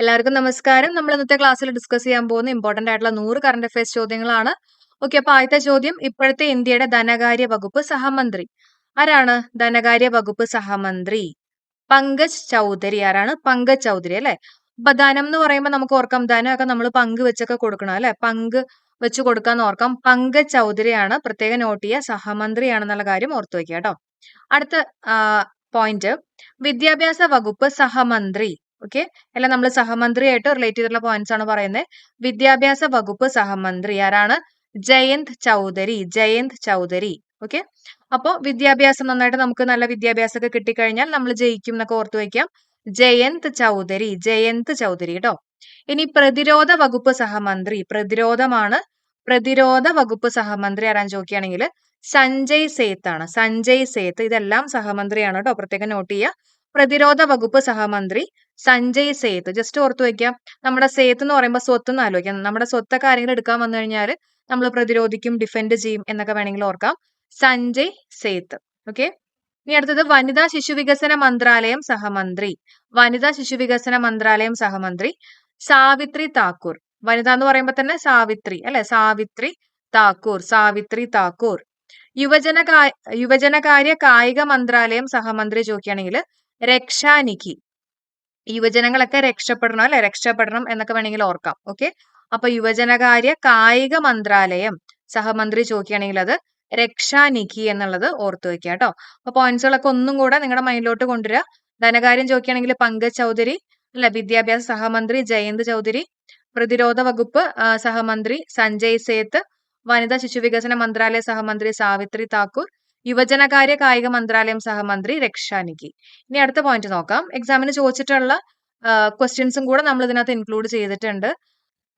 എല്ലാവർക്കും നമസ്കാരം. നമ്മൾ ഇന്നത്തെ ക്ലാസ്സിൽ ഡിസ്കസ് ചെയ്യാൻ പോകുന്ന ഇമ്പോർട്ടന്റ് ആയിട്ടുള്ള 100 കറന്റ് അഫയേഴ്സ് ചോദ്യങ്ങളാണ്. ഓക്കെ, അപ്പൊ ആദ്യത്തെ ചോദ്യം, ഇപ്പോഴത്തെ ഇന്ത്യയുടെ ധനകാര്യ വകുപ്പ് സഹമന്ത്രി ആരാണ്? ധനകാര്യ വകുപ്പ് സഹമന്ത്രി പങ്കജ് ചൗധരി. ആരാണ്? പങ്കജ് ചൗധരി അല്ലെ. അപ്പൊ ധനം എന്ന് പറയുമ്പോൾ നമുക്ക് ഓർക്കാം, ധനമൊക്കെ നമ്മൾ പങ്ക് വെച്ചൊക്കെ കൊടുക്കണം അല്ലെ, പങ്ക് വെച്ച് കൊടുക്കാന്ന് ഓർക്കാം. പങ്കജ് ചൗധരിയാണ്, പ്രത്യേകം നോട്ട് ചെയ്യുക, സഹമന്ത്രിയാണെന്നുള്ള കാര്യം ഓർത്തു വെക്കുക കേട്ടോ. അടുത്ത പോയിന്റ്, വിദ്യാഭ്യാസ വകുപ്പ് സഹമന്ത്രി. ഓക്കെ, എല്ലാം നമ്മൾ സഹമന്ത്രിയായിട്ട് റിലേറ്റ് ചെയ്തിട്ടുള്ള പോയിന്റ്സ് ആണ് പറയുന്നത്. വിദ്യാഭ്യാസ വകുപ്പ് സഹമന്ത്രി ആരാണ്? ജയന്ത് ചൗധരി. ജയന്ത് ചൗധരി. ഓക്കെ, അപ്പോ വിദ്യാഭ്യാസം നന്നായിട്ട് നമുക്ക് നല്ല വിദ്യാഭ്യാസമൊക്കെ കിട്ടിക്കഴിഞ്ഞാൽ നമ്മൾ ജയിക്കും എന്നൊക്കെ ഓർത്തു വയ്ക്കാം. ജയന്ത് ചൗധരി. ജയന്ത് ചൗധരി കേട്ടോ. ഇനി പ്രതിരോധ വകുപ്പ് സഹമന്ത്രി. പ്രതിരോധമാണ്. പ്രതിരോധ വകുപ്പ് സഹമന്ത്രി ആരാന്ന് ചോദിക്കുകയാണെങ്കിൽ സഞ്ജയ് സേത്ത് ആണ്. സഞ്ജയ് സേത്ത്. ഇതെല്ലാം സഹമന്ത്രിയാണ് കേട്ടോ, പ്രത്യേകം നോട്ട് ചെയ്യുക. പ്രതിരോധ വകുപ്പ് സഹമന്ത്രി സഞ്ജയ് സേത്ത്. ജസ്റ്റ് ഓർത്തു വെക്കാം, നമ്മുടെ സേത്ത് എന്ന് പറയുമ്പോൾ സ്വത്ത് എന്ന് ആലോചിക്കാം. നമ്മുടെ സ്വത്തൊക്കെ ആരെങ്കിലും എടുക്കാൻ വന്നു കഴിഞ്ഞാൽ നമ്മൾ പ്രതിരോധിക്കും, ഡിഫെൻഡ് ചെയ്യും എന്നൊക്കെ വേണമെങ്കിൽ ഓർക്കാം. സഞ്ജയ് സേത്ത്. ഓക്കെ, ഇനി അടുത്തത് വനിതാ ശിശുവികസന മന്ത്രാലയം സഹമന്ത്രി. വനിതാ ശിശുവികസന മന്ത്രാലയം സഹമന്ത്രി സാവിത്രി താക്കൂർ. വനിത എന്ന് പറയുമ്പോൾ തന്നെ സാവിത്രി അല്ലെ, സാവിത്രി താക്കൂർ. സാവിത്രി താക്കൂർ. യുവജനകാര്യ കായിക മന്ത്രാലയം സഹമന്ത്രി ചോദിക്കുകയാണെങ്കിൽ രക്ഷാനിധി. യുവജനങ്ങളൊക്കെ രക്ഷപ്പെടണം അല്ലെ, രക്ഷപ്പെടണം എന്നൊക്കെ വേണമെങ്കിൽ ഓർക്കാം. ഓക്കെ, അപ്പൊ യുവജനകാര്യ കായിക മന്ത്രാലയം സഹമന്ത്രി ചോദിക്കുകയാണെങ്കിൽ അത് രക്ഷാനിധി എന്നുള്ളത് ഓർത്തു വെക്കുക കേട്ടോ. അപ്പൊ പോയിന്റ്സുകളൊക്കെ ഒന്നും കൂടെ നിങ്ങളുടെ മൈൻഡിലോട്ട് കൊണ്ടുവരിക. ധനകാര്യം ചോദിക്കുകയാണെങ്കിൽ പങ്കജ് ചൗധരി അല്ല, വിദ്യാഭ്യാസ സഹമന്ത്രി ജയന്ത് ചൗധരി, പ്രതിരോധ വകുപ്പ് സഹമന്ത്രി സഞ്ജയ് സേത്ത്, വനിതാ ശിശുവികസന മന്ത്രാലയ സഹമന്ത്രി സാവിത്രി താക്കൂർ, യുവജനകാര്യ കായിക മന്ത്രാലയം സഹമന്ത്രി രക്ഷാനിധി. ഇനി അടുത്ത പോയിന്റ് നോക്കാം. എക്സാമിന് ചോദിച്ചിട്ടുള്ള ക്വസ്റ്റ്യൻസും കൂടെ നമ്മൾ ഇതിനകത്ത് ഇൻക്ലൂഡ് ചെയ്തിട്ടുണ്ട്.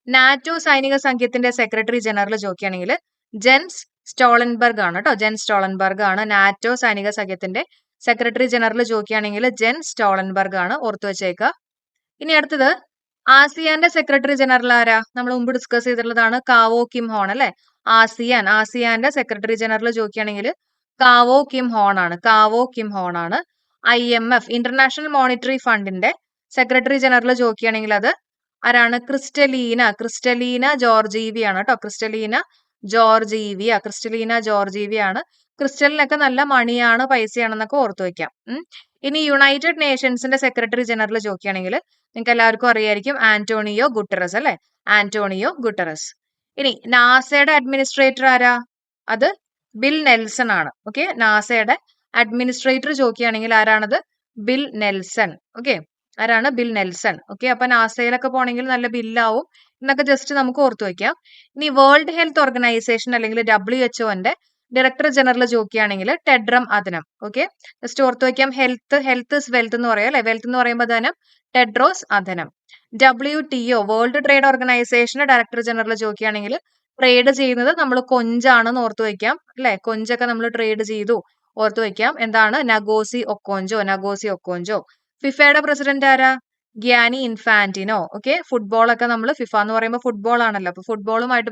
നാറ്റോ സൈനിക സംഘത്തിന്റെ സെക്രട്ടറി ജനറൽ ചോദിക്കുകയാണെങ്കിൽ ജെൻസ് സ്റ്റോളൻബർഗ് ആണ് കേട്ടോ. ജെൻസ് സ്റ്റോളൻബർഗ് ആണ് നാറ്റോ സൈനിക സംഘത്തിന്റെ സെക്രട്ടറി ജനറൽ ചോദിക്കുകയാണെങ്കിൽ ജെൻസ് സ്റ്റോളൻബർഗ് ആണ്, ഓർത്തു വെച്ചേക്കുക. ഇനി അടുത്തത് ആസിയാന്റെ സെക്രട്ടറി ജനറൽ ആരാ? നമ്മൾ മുമ്പ് ഡിസ്കസ് ചെയ്തിട്ടുള്ളതാണ്, കാവോ കിം ഹോൺ അല്ലെ. ആസിയാന്റെ സെക്രട്ടറി ജനറൽ ചോദിക്കുകയാണെങ്കിൽ കാവോ കിം ഹോൺ ആണ്. കാവോ കിം ഹോൺ ആണ്. IMF ഇന്റർനാഷണൽ മോണിറ്ററി ഫണ്ടിന്റെ സെക്രട്ടറി ജനറൽ ചോദിക്കുകയാണെങ്കിൽ അത് ആരാണ്? ക്രിസ്റ്റലീന ജോർജീവിയ ആണ് കേട്ടോ. ക്രിസ്റ്റലീന ജോർജീവിയ ആണ്. ക്രിസ്റ്റലിനൊക്കെ നല്ല മണിയാണ്, പൈസയാണെന്നൊക്കെ ഓർത്തു വെക്കാം. ഇനി യുണൈറ്റഡ് നേഷൻസിന്റെ സെക്രട്ടറി ജനറൽ ചോദിക്കുകയാണെങ്കിൽ നിങ്ങൾക്ക് എല്ലാവർക്കും അറിയായിരിക്കും, ആന്റോണിയോ ഗുട്ടറസ് അല്ലെ. Antonio Guterres. ഇനി നാസയുടെ അഡ്മിനിസ്ട്രേറ്റർ ആരാ? അത് ബിൽ നെൽസൺ ആണ്. ഓക്കെ, നാസയുടെ അഡ്മിനിസ്ട്രേറ്റർ ചോദിക്കുകയാണെങ്കിൽ ആരാണത്? Bill Nelson. ഓക്കെ, ആരാണ്? Bill Nelson. ഓക്കെ, അപ്പൊ നാസയിലൊക്കെ പോണെങ്കിൽ നല്ല ബില്ലാവും എന്നൊക്കെ ജസ്റ്റ് നമുക്ക് ഓർത്തു വെക്കാം. ഇനി വേൾഡ് ഹെൽത്ത് ഓർഗനൈസേഷൻ അല്ലെങ്കിൽ WHO ഡയറക്ടർ ജനറൽ ചോദിക്കുകയാണെങ്കിൽ ടെഡ്രം അദനം. ഓക്കെ, ജസ്റ്റ് ഓർത്തു വെക്കാം, ഹെൽത്ത് ഇസ് വെൽത്ത് എന്ന് പറയാം അല്ലെ. വെൽത്ത് എന്ന് പറയുമ്പോൾ ധനം, ടെഡ്രോസ് അദനം. WTO വേൾഡ് ട്രേഡ് ഓർഗനൈസേഷന് ഡയറക്ടർ ജനറൽ ചോദിക്കുകയാണെങ്കിൽ ട്രേഡ് ചെയ്യുന്നത് നമ്മൾ കൊഞ്ചാണെന്ന് ഓർത്തു വെക്കാം അല്ലെ. കൊഞ്ചൊക്കെ നമ്മൾ ട്രേഡ് ചെയ്തു, ഓർത്തു വെക്കാം. എന്താണ്? നഗോസി ഒക്കോഞ്ചോ. ഫിഫയുടെ പ്രസിഡന്റ് ആരാ? ഗ്യാനി ഇൻഫാന്റിനോ. ഓക്കെ, ഫുട്ബോളൊക്കെ നമ്മൾ ഫിഫ എന്ന് പറയുമ്പോൾ ഫുട്ബോൾ ആണല്ലോ, അപ്പൊ ഫുട്ബോളുമായിട്ട്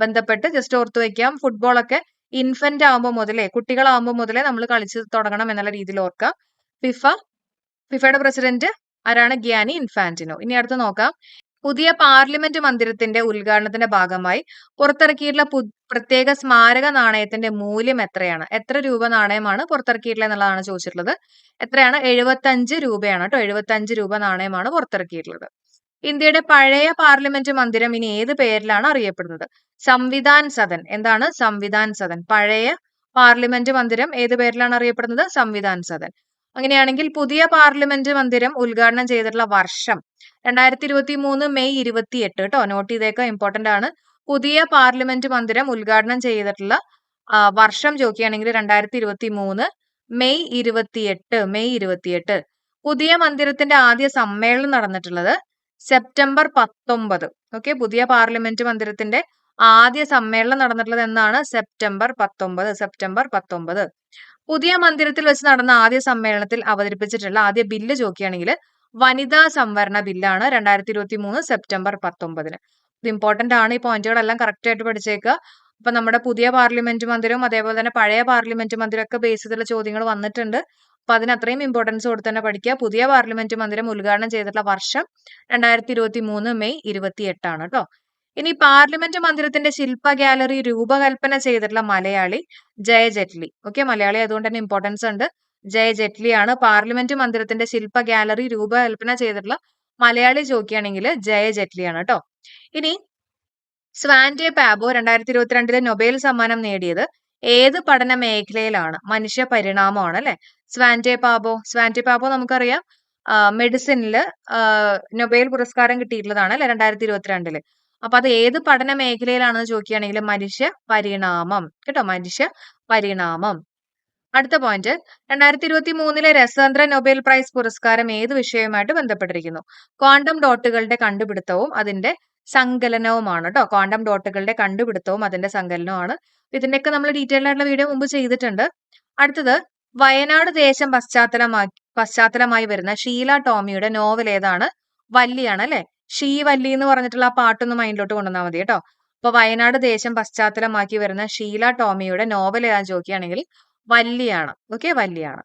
ബന്ധപ്പെട്ട് ജസ്റ്റ് ഓർത്തു വെക്കാം. ഫുട്ബോളൊക്കെ ഇൻഫന്റ് ആവുമ്പോൾ മുതലേ, കുട്ടികളാവുമ്പോൾ മുതലേ നമ്മൾ കളിച്ച് തുടങ്ങണം എന്നുള്ള രീതിയിൽ ഓർക്കാം. ഫിഫയുടെ പ്രസിഡന്റ് ആരാണ്? ഗ്യാനി ഇൻഫാന്റിനോ. ഇനി അടുത്ത് നോക്കാം. പുതിയ പാർലമെന്റ് മന്ദിരത്തിന്റെ ഉദ്ഘാടനത്തിന്റെ ഭാഗമായി പുറത്തിറക്കിയിട്ടുള്ള പ്രത്യേക സ്മാരക നാണയത്തിന്റെ മൂല്യം എത്രയാണ്? എത്ര രൂപ നാണയമാണ് പുറത്തിറക്കിയിട്ടുള്ളത് എന്നുള്ളതാണ് ചോദിച്ചിട്ടുള്ളത്. എത്രയാണ്? 75 രൂപയാണ് കേട്ടോ. 75 രൂപ നാണയമാണ് പുറത്തിറക്കിയിട്ടുള്ളത്. ഇന്ത്യയുടെ പഴയ പാർലമെന്റ് മന്ദിരം ഇനി ഏത് പേരിലാണ് അറിയപ്പെടുന്നത്? സംവിധാൻ സദൻ. എന്താണ്? സംവിധാൻ സദൻ. പഴയ പാർലമെന്റ് മന്ദിരം ഏത് പേരിലാണ് അറിയപ്പെടുന്നത്? സംവിധാൻ സദൻ. അങ്ങനെയാണെങ്കിൽ പുതിയ പാർലമെന്റ് മന്ദിരം ഉദ്ഘാടനം ചെയ്തിട്ടുള്ള വർഷം 2023 മെയ് 28 കേട്ടോ. നോട്ട് ചെയ്തേക്കാം, ഇമ്പോർട്ടന്റ് ആണ്. പുതിയ പാർലമെന്റ് മന്ദിരം ഉദ്ഘാടനം ചെയ്തിട്ടുള്ള വർഷം ചോദിക്കുകയാണെങ്കിൽ 2023 മെയ് 28. പുതിയ മന്ദിരത്തിന്റെ ആദ്യ സമ്മേളനം നടന്നിട്ടുള്ളത് സെപ്റ്റംബർ 19. ഓക്കെ, പുതിയ പാർലമെന്റ് മന്ദിരത്തിന്റെ ആദ്യ സമ്മേളനം നടന്നിട്ടുള്ളത് എന്നാണ്? സെപ്റ്റംബർ 19. പുതിയ മന്ദിരത്തിൽ വെച്ച് നടന്ന ആദ്യ സമ്മേളനത്തിൽ അവതരിപ്പിച്ചിട്ടുള്ള ആദ്യ ബില്ല് ചോദിക്കുകയാണെങ്കിൽ വനിതാ സംവരണ ബില്ലാണ് 2023 സെപ്റ്റംബർ 19. ഇത് ഇമ്പോർട്ടന്റ് ആണ്. ഈ പോയിന്റുകളെല്ലാം കറക്റ്റ് ആയിട്ട് പഠിച്ചേക്കുക. അപ്പൊ നമ്മുടെ പുതിയ പാർലമെന്റ് മന്ദിരവും അതേപോലെ തന്നെ പഴയ പാർലമെന്റ് മന്ദിരം ഒക്കെ ബേസ് ചെയ്തുള്ള ചോദ്യങ്ങൾ വന്നിട്ടുണ്ട്. അപ്പൊ അതിന് അത്രയും ഇമ്പോർട്ടൻസ് കൊടുത്ത് തന്നെ പഠിക്കുക. പുതിയ പാർലമെന്റ് മന്ദിരം ഉദ്ഘാടനം ചെയ്തിട്ടുള്ള വർഷം 2023 മെയ് 28 കേട്ടോ. ഇനി പാർലമെന്റ് മന്ദിരത്തിന്റെ ശില്പ ഗാലറി രൂപകൽപ്പന ചെയ്തിട്ടുള്ള മലയാളി ജയ ജെറ്റ്ലി. ഓക്കെ, മലയാളി അതുകൊണ്ട് തന്നെ ഇമ്പോർട്ടൻസ് ഉണ്ട്. ജയ ജെറ്റ്ലി ആണ് പാർലമെന്റ് മന്ദിരത്തിന്റെ ശില്പ ഗാലറി രൂപകൽപ്പന ചെയ്തിട്ടുള്ള മലയാളി ചോദിക്കുകയാണെങ്കിൽ ജയ ജെറ്റ്ലി ആണ് കേട്ടോ. ഇനി സ്വാൻഡെ പാബോ 2022 നൊബേൽ സമ്മാനം നേടിയത് ഏത് പഠന മേഖലയിലാണ്? മനുഷ്യ പരിണാമമാണ് അല്ലെ. സ്വാൻഡെ പാബോ നമുക്കറിയാം മെഡിസിനില് നൊബേൽ പുരസ്കാരം കിട്ടിയിട്ടുള്ളതാണ് അല്ലെ 2022. അപ്പൊ അത് ഏത് പഠന മേഖലയിലാണെന്ന് ചോദിക്കുകയാണെങ്കിൽ മനുഷ്യ പരിണാമം കേട്ടോ, മനുഷ്യ പരിണാമം. അടുത്ത പോയിന്റ്, 2023 രസതന്ത്ര നൊബേൽ പ്രൈസ് പുരസ്കാരം ഏത് വിഷയവുമായിട്ട് ബന്ധപ്പെട്ടിരിക്കുന്നു? ക്വാണ്ടം ഡോട്ടുകളുടെ കണ്ടുപിടുത്തവും അതിന്റെ സങ്കലനവുമാണ് കേട്ടോ. ക്വാണ്ടം ഡോട്ടുകളുടെ കണ്ടുപിടുത്തവും അതിന്റെ സങ്കലനവുമാണ്. ഇതിന്റെയൊക്കെ നമ്മൾ ഡീറ്റെയിൽഡ് ആയിട്ടുള്ള വീഡിയോ മുമ്പ് ചെയ്തിട്ടുണ്ട്. അടുത്തത്, വയനാട് ദേശം പശ്ചാത്തലമായി വരുന്ന ഷീല ടോമിയുടെ നോവൽ ഏതാണ്? വല്ലിയാണ് അല്ലെ. ഷീ വല്ലി എന്ന് പറഞ്ഞിട്ടുള്ള ആ പാട്ടൊന്ന് മൈൻഡിലോട്ട് കൊണ്ടുവന്നാൽ മതി കേട്ടോ. അപ്പൊ വയനാട് ദേശം പശ്ചാത്തലമാക്കി വരുന്ന ഷീല ടോമിയുടെ നോവൽ ഏതാന്ന് ചോദിക്കുകയാണെങ്കിൽ വല്ലിയാണ്. ഓക്കെ, വല്ലിയാണ്.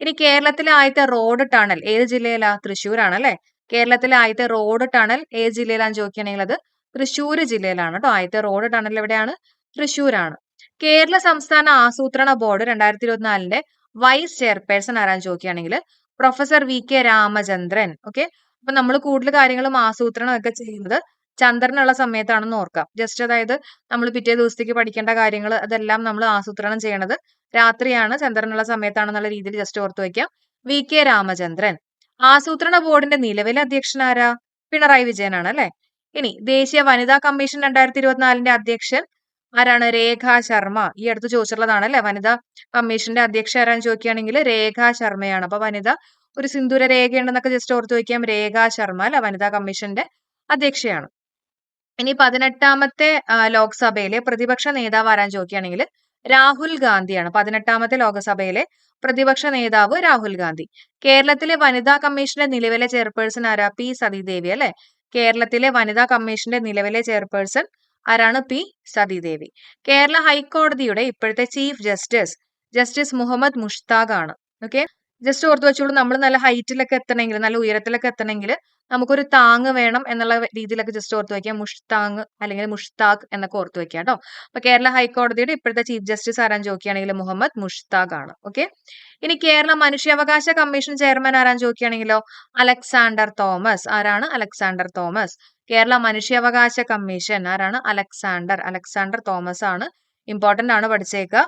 ഇനി കേരളത്തിലെ ആദ്യത്തെ റോഡ് ടണൽ ഏത് ജില്ലയിലാ? തൃശ്ശൂരാണ് അല്ലെ. കേരളത്തിലെ ആദ്യത്തെ റോഡ് ടണൽ ഏത് ജില്ലയിലാന്ന് ചോദിക്കുകയാണെങ്കിൽ അത് തൃശ്ശൂർ ജില്ലയിലാണ് കേട്ടോ. ആദ്യത്തെ റോഡ് ടണൽ എവിടെയാണ്? തൃശ്ശൂരാണ്. കേരള സംസ്ഥാന ആസൂത്രണ ബോർഡ് 2024 വൈസ് ചെയർപേഴ്സൺ ആരാന്ന് ചോദിക്കുകയാണെങ്കിൽ പ്രൊഫസർ VK രാമചന്ദ്രൻ. ഓക്കെ, അപ്പൊ നമ്മൾ കൂടുതൽ കാര്യങ്ങളും ആസൂത്രണം ഒക്കെ ചെയ്യുന്നത് ചന്ദ്രനുള്ള സമയത്താണെന്ന് ഓർക്കാം. ജസ്റ്റ് അതായത് നമ്മൾ പിറ്റേ ദിവസത്തേക്ക് പഠിക്കേണ്ട കാര്യങ്ങൾ അതെല്ലാം നമ്മൾ ആസൂത്രണം ചെയ്യണത് രാത്രിയാണ്, ചന്ദ്രനുള്ള സമയത്താണെന്നുള്ള രീതിയിൽ ജസ്റ്റ് ഓർത്ത് വയ്ക്കാം. VK രാമചന്ദ്രൻ. ആസൂത്രണ ബോർഡിന്റെ നിലവിലെ അധ്യക്ഷൻ ആരാ? പിണറായി വിജയനാണ് അല്ലെ. ഇനി ദേശീയ വനിതാ കമ്മീഷൻ 2024 അധ്യക്ഷൻ ആരാണ്? രേഖ ശർമ്മ. ഈ അടുത്ത് ചോദിച്ചിട്ടുള്ളതാണ് അല്ലെ. വനിതാ കമ്മീഷന്റെ അധ്യക്ഷ ആരാന്ന് ചോദിക്കുകയാണെങ്കിൽ രേഖ ശർമ്മയാണ്. അപ്പൊ വനിത ഒരു സിന്ദൂര രേഖയുണ്ടെന്നൊക്കെ ജസ്റ്റ് ഓർത്ത് വയ്ക്കാം. രേഖ ശർമ്മ അല്ലെ വനിതാ കമ്മീഷന്റെ അധ്യക്ഷയാണ്. ഇനി 18ാമത്തെ ലോക്സഭയിലെ പ്രതിപക്ഷ നേതാവ് ആരാന്ന് ചോദിക്കുകയാണെങ്കിൽ രാഹുൽ ഗാന്ധിയാണ്. 18ാമത്തെ ലോക്സഭയിലെ പ്രതിപക്ഷ നേതാവ് രാഹുൽ ഗാന്ധി. കേരളത്തിലെ വനിതാ കമ്മീഷന്റെ നിലവിലെ ചെയർപേഴ്സൺ ആരാ? P സതീദേവി അല്ലെ. കേരളത്തിലെ വനിതാ കമ്മീഷന്റെ നിലവിലെ ചെയർപേഴ്സൺ ആരാണ്? P സതീദേവി. കേരള ഹൈക്കോടതിയുടെ ഇപ്പോഴത്തെ ചീഫ് ജസ്റ്റിസ് മുഹമ്മദ് മുഷ്താഖ് ആണ്. ഓക്കെ, ജസ്റ്റ് ഓർത്ത് വെച്ചോളൂ. നമ്മൾ നല്ല ഹൈറ്റിലൊക്കെ എത്തണമെങ്കിൽ, നല്ല ഉയരത്തിലൊക്കെ എത്തണമെങ്കിൽ നമുക്കൊരു താങ് വേണം എന്നുള്ള രീതിയിലൊക്കെ ജസ്റ്റ് ഓർത്ത് വയ്ക്കാം. മുഷ്താങ് അല്ലെങ്കിൽ മുഷ്താഖ് എന്നൊക്കെ ഓർത്ത് വെക്കാം കേട്ടോ. അപ്പൊ കേരള ഹൈക്കോടതിയുടെ ഇപ്പോഴത്തെ ചീഫ് ജസ്റ്റിസ് ആരാന്ന് ചോദിക്കുകയാണെങ്കിൽ മുഹമ്മദ് മുഷ്താഖ് ആണ്. ഓക്കെ, ഇനി കേരള മനുഷ്യാവകാശ കമ്മീഷൻ ചെയർമാൻ ആരാന്ന് ചോദിക്കുകയാണെങ്കിലോ അലക്സാണ്ടർ തോമസ്. ആരാണ്? അലക്സാണ്ടർ തോമസ്. കേരള മനുഷ്യാവകാശ കമ്മീഷൻ ആരാണ്? അലക്സാണ്ടർ തോമസ് ആണ്. ഇമ്പോർട്ടന്റ് ആണ്, പഠിച്ചേക്കുക.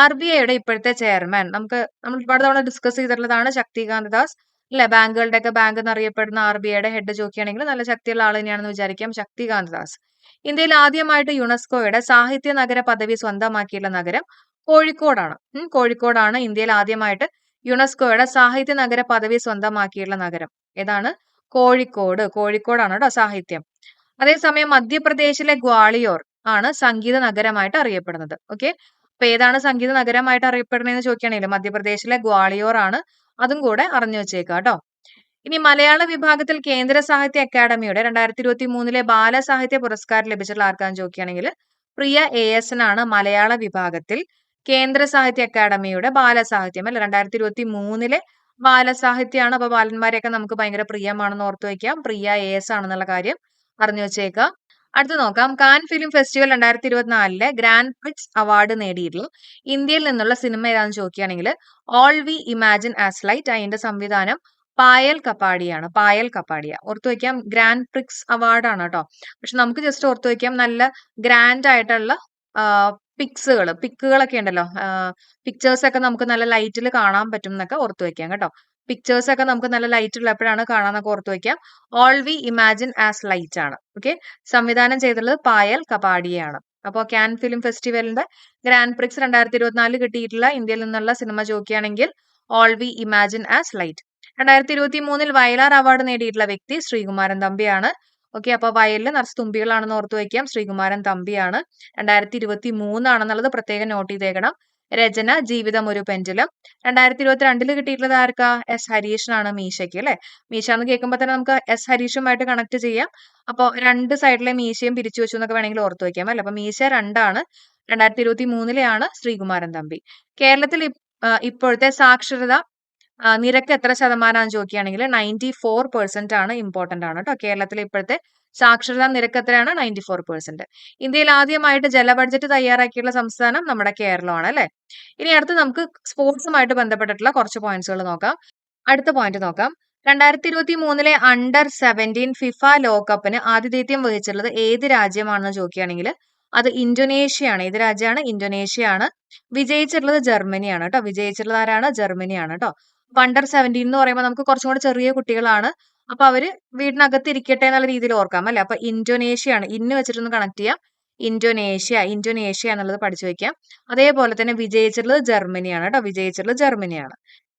RBIയുടെ ഇപ്പോഴത്തെ ചെയർമാൻ നമ്മൾ ഒരുപാട് തവണ ഡിസ്കസ് ചെയ്തിട്ടുള്ളതാണ് ശക്തികാന്ത ദാസ് അല്ലെ. ബാങ്കുകളുടെ ഒക്കെ ബാങ്ക് എന്നറിയപ്പെടുന്ന RBIയുടെ ഹെഡ് ചോദിക്കുകയാണെങ്കിൽ നല്ല ശക്തിയുള്ള ആൾ തന്നെയാണെന്ന് വിചാരിക്കാം, ശക്തികാന്ത ദാസ്. ഇന്ത്യയിൽ ആദ്യമായിട്ട് യുനെസ്കോയുടെ സാഹിത്യ നഗര പദവി സ്വന്തമാക്കിയുള്ള നഗരം കോഴിക്കോടാണ്. കോഴിക്കോടാണ് ഇന്ത്യയിൽ ആദ്യമായിട്ട് യുനെസ്കോയുടെ സാഹിത്യ നഗര പദവി സ്വന്തമാക്കിയുള്ള നഗരം. ഏതാണ്? കോഴിക്കോടാണ് കേട്ടോ സാഹിത്യം. അതേസമയം മധ്യപ്രദേശിലെ ഗ്വാളിയോർ ആണ് സംഗീത നഗരമായിട്ട് അറിയപ്പെടുന്നത്. ഓക്കെ, അപ്പൊ ഏതാണ് സംഗീത നഗരമായിട്ട് അറിയപ്പെടുന്നതെന്ന് ചോദിക്കുകയാണെങ്കിൽ മധ്യപ്രദേശിലെ ഗ്വാളിയോർ ആണ്. അതും കൂടെ അറിഞ്ഞു വെച്ചേക്കാം കേട്ടോ. ഇനി മലയാള വിഭാഗത്തിൽ കേന്ദ്ര സാഹിത്യ അക്കാദമിയുടെ 2023 ബാലസാഹിത്യ പുരസ്കാരം ലഭിച്ചിട്ടുള്ള ആർക്കാന്ന് ചോദിക്കുകയാണെങ്കിൽ പ്രിയ ASN ആണ് മലയാള വിഭാഗത്തിൽ കേന്ദ്ര സാഹിത്യ അക്കാദമിയുടെ ബാലസാഹിത്യം അല്ലെ 2023 ബാലസാഹിത്യമാണ്. അപ്പൊ ബാലന്മാരെയൊക്കെ നമുക്ക് ഭയങ്കര പ്രിയമാണെന്ന് ഓർത്തു വയ്ക്കാം. പ്രിയ AS ആണെന്നുള്ള കാര്യം അറിഞ്ഞു വെച്ചേക്കാം. അടുത്ത് നോക്കാം, Cannes film festival 2024 grand prix award നേടിയിട്ടുള്ള ഇന്ത്യയിൽ നിന്നുള്ള സിനിമ ഏതാണെന്ന് ചോദിക്കുകയാണെങ്കിൽ all we imagine as light. അതിന്റെ സംവിധാനം പായൽ കപ്പാടിയ. ഓർത്തു വയ്ക്കാം, ഗ്രാൻഡ് പ്രിക്സ് അവാർഡ് ആണ് കേട്ടോ. പക്ഷെ നമുക്ക് ജസ്റ്റ് ഓർത്തു വയ്ക്കാം നല്ല ഗ്രാൻഡ് ആയിട്ടുള്ള പിക്കുകളൊക്കെ ഉണ്ടല്ലോ, പിക്ചേഴ്സ് ഒക്കെ നമുക്ക് നല്ല ലൈറ്റിൽ കാണാൻ പറ്റും എന്നൊക്കെ ഓർത്തു വയ്ക്കാം കേട്ടോ. പിക്ചേഴ്സ് ഒക്കെ നമുക്ക് നല്ല ലൈറ്റ് ഉള്ളപ്പോഴാണ് കാണാന്നൊക്കെ ഓർത്തു വയ്ക്കാം. All we imagine as light ആണ്. ഓക്കെ, സംവിധാനം ചെയ്തിട്ടുള്ളത് പായൽ കപാഡിയാണ്. അപ്പോൾ കാൻ ഫിലിം ഫെസ്റ്റിവലിന്റെ ഗ്രാൻഡ് പ്രിക്സ് 2024 കിട്ടിയിട്ടുള്ള ഇന്ത്യയിൽ നിന്നുള്ള സിനിമ ചോദിക്കുകയാണെങ്കിൽ all we imagine as light. 2023 Vayalar award നേടിയിട്ടുള്ള വ്യക്തി ശ്രീകുമാരൻ തമ്പിയാണ്. ഓക്കെ, അപ്പൊ വയലിൽ നിറച്ച് തുമ്പികളാണെന്ന് ഓർത്തു വയ്ക്കാം. ശ്രീകുമാരൻ തമ്പിയാണ്. 2023 ആണെന്നുള്ളത് പ്രത്യേകം നോട്ട് ചെയ്തേക്കണം. രചന ജീവിതം ഒരു പെൻഡുലം. 2022 കിട്ടിയിട്ടുള്ളത് ആർക്കാ? S ഹരീഷിനാണ്, മീശയ്ക്ക് അല്ലെ. മീശ എന്ന് കേൾക്കുമ്പോൾ തന്നെ നമുക്ക് S ഹരീഷുമായിട്ട് കണക്ട് ചെയ്യാം. അപ്പോൾ രണ്ട് സൈഡിലെ മീശയും പിരിച്ചു വെച്ചു എന്നൊക്കെ വേണമെങ്കിൽ ഓർത്തു വയ്ക്കാം അല്ലെ. അപ്പൊ മീശ 2ആണ്. 2023 ശ്രീകുമാരൻ തമ്പി. കേരളത്തിൽ ഇപ്പോഴത്തെ സാക്ഷരത നിരക്ക് എത്ര ശതമാനമാണെന്ന് ചോദിക്കുകയാണെങ്കിൽ 94% ആണ്, ഇമ്പോർട്ടന്റ് ആണ് കേട്ടോ. കേരളത്തിലെ ഇപ്പോഴത്തെ സാക്ഷരതാ നിരക്ക് എത്രയാണ്? 94%. ഇന്ത്യയിൽ ആദ്യമായിട്ട് ജല ബഡ്ജറ്റ് തയ്യാറാക്കിയുള്ള സംസ്ഥാനം നമ്മുടെ കേരളമാണ് അല്ലെ. ഇനി അടുത്ത് നമുക്ക് സ്പോർട്സുമായിട്ട് ബന്ധപ്പെട്ടിട്ടുള്ള കുറച്ച് പോയിന്റ്സുകൾ നോക്കാം. അടുത്ത പോയിന്റ് നോക്കാം. 2023 അണ്ടർ-17 ഫിഫ ലോകകപ്പിന് ആതിഥേയത്വം വഹിച്ചിട്ടുള്ളത് ഏത് രാജ്യമാണെന്ന് ചോദിക്കുകയാണെങ്കിൽ അത് ഇന്തോനേഷ്യയാണ്. ഏത് രാജ്യമാണ്? ഇന്തോനേഷ്യയാണ്. വിജയിച്ചിട്ടുള്ളത് ജർമ്മനിയാണ് കേട്ടോ. വിജയിച്ചിട്ടുള്ളത് ആരാണ്? ജർമ്മനിയാണ് കേട്ടോ. അണ്ടർ-17 എന്ന് പറയുമ്പോൾ നമുക്ക് കുറച്ചും കൂടെ ചെറിയ കുട്ടികളാണ്. അപ്പൊ അവര് വീടിനകത്ത് ഇരിക്കട്ടെ എന്നുള്ള രീതിയിൽ ഓർക്കാം അല്ലെ. അപ്പൊ ഇന്തോനേഷ്യയാണ്. ഇന്ന് വെച്ചിട്ടൊന്ന് കണക്ട് ചെയ്യാം. ഇന്തോനേഷ്യ എന്നുള്ളത് പഠിച്ചു വെക്കാം. അതേപോലെ തന്നെ വിജയിച്ചിട്ടുള്ളത് ജർമ്മനിയാണ് കേട്ടോ. വിജയിച്ചിട്ടുള്ളത് ജർമ്മനിയാണ്.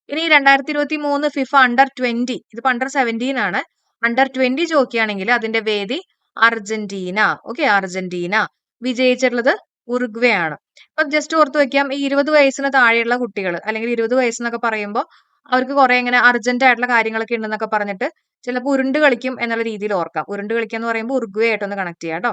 ഇനി 2023 ഫിഫ അണ്ടർ-20, ഇതിപ്പോ അണ്ടർ-17 ആണ്. അണ്ടർ-20 ചോദിക്കുകയാണെങ്കിൽ അതിന്റെ വേദി അർജന്റീന. Okay, Argentina. വിജയിച്ചിട്ടുള്ളത് ഉറുഗ്വേ ആണ്. അപ്പൊ ജസ്റ്റ് ഓർത്ത് വെക്കാം, ഈ 20 വയസ്സിന് താഴെയുള്ള കുട്ടികൾ അല്ലെങ്കിൽ 20 വയസ്സെന്നൊക്കെ പറയുമ്പോൾ അവർക്ക് കുറെ ഇങ്ങനെ അർജന്റ് ആയിട്ടുള്ള കാര്യങ്ങളൊക്കെ ഉണ്ടെന്നൊക്കെ പറഞ്ഞിട്ട് ചിലപ്പോൾ ഉരുണ്ട് കളിക്കും എന്നുള്ള രീതിയിൽ ഓർക്കാം. ഉരുണ്ട് കളിക്കുക എന്ന് പറയുമ്പോൾ ഉറുഗ്വേ ആയിട്ടൊന്ന് കണക്ട് ചെയ്യാം കേട്ടോ.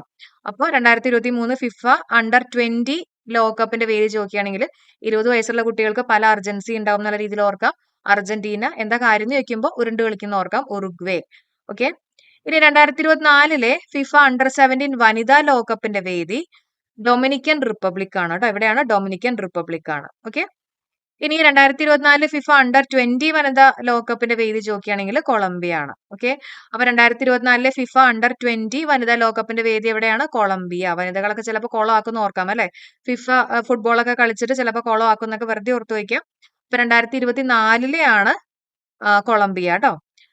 അപ്പോൾ 2023 ഫിഫ അണ്ടർ-20 ലോകകപ്പിന്റെ വേദി ചോദിക്കുകയാണെങ്കിൽ 20 വയസ്സുള്ള കുട്ടികൾക്ക് പല അർജൻസി ഉണ്ടാവും എന്നുള്ള രീതിയിൽ ഓർക്കാം. അർജന്റീന. എന്താ കാര്യം എന്ന് ചോദിക്കുമ്പോൾ ഉരുണ്ട് കളിക്കുന്ന ഓർക്കാം, ഉറുഗ്വേ. ഓക്കെ. ഇനി 2024 ഫിഫ അണ്ടർ-17 വനിതാ ലോകകപ്പിന്റെ വേദി ഡൊമിനിക്കൻ റിപ്പബ്ലിക് ആണ് കേട്ടോ. എവിടെയാണ്? ഡൊമിനിക്കൻ റിപ്പബ്ലിക് ആണ്. ഓക്കെ. ഇനി 2024 ഫിഫ അണ്ടർ-20 വനിതാ ലോകകപ്പിന്റെ വേദി ചോദിക്കുകയാണെങ്കിൽ കൊളംബിയ ആണ്. ഓക്കെ. അപ്പൊ 2024 ഫിഫ അണ്ടർ-20 വനിതാ ലോകകപ്പിന്റെ വേദി എവിടെയാണ്? കൊളംബിയ. വനിതകളൊക്കെ ചിലപ്പോൾ കോളം ആക്കുന്ന ഓർക്കാം അല്ലെ. ഫിഫ ഫുട്ബോളൊക്കെ കളിച്ചിട്ട് ചിലപ്പോൾ കോളം ആക്കുന്നൊക്കെ വെറുതെ ഓർത്ത് വയ്ക്കാം. ഇപ്പൊ 2024 ആണ് കൊളംബിയ കേട്ടോ.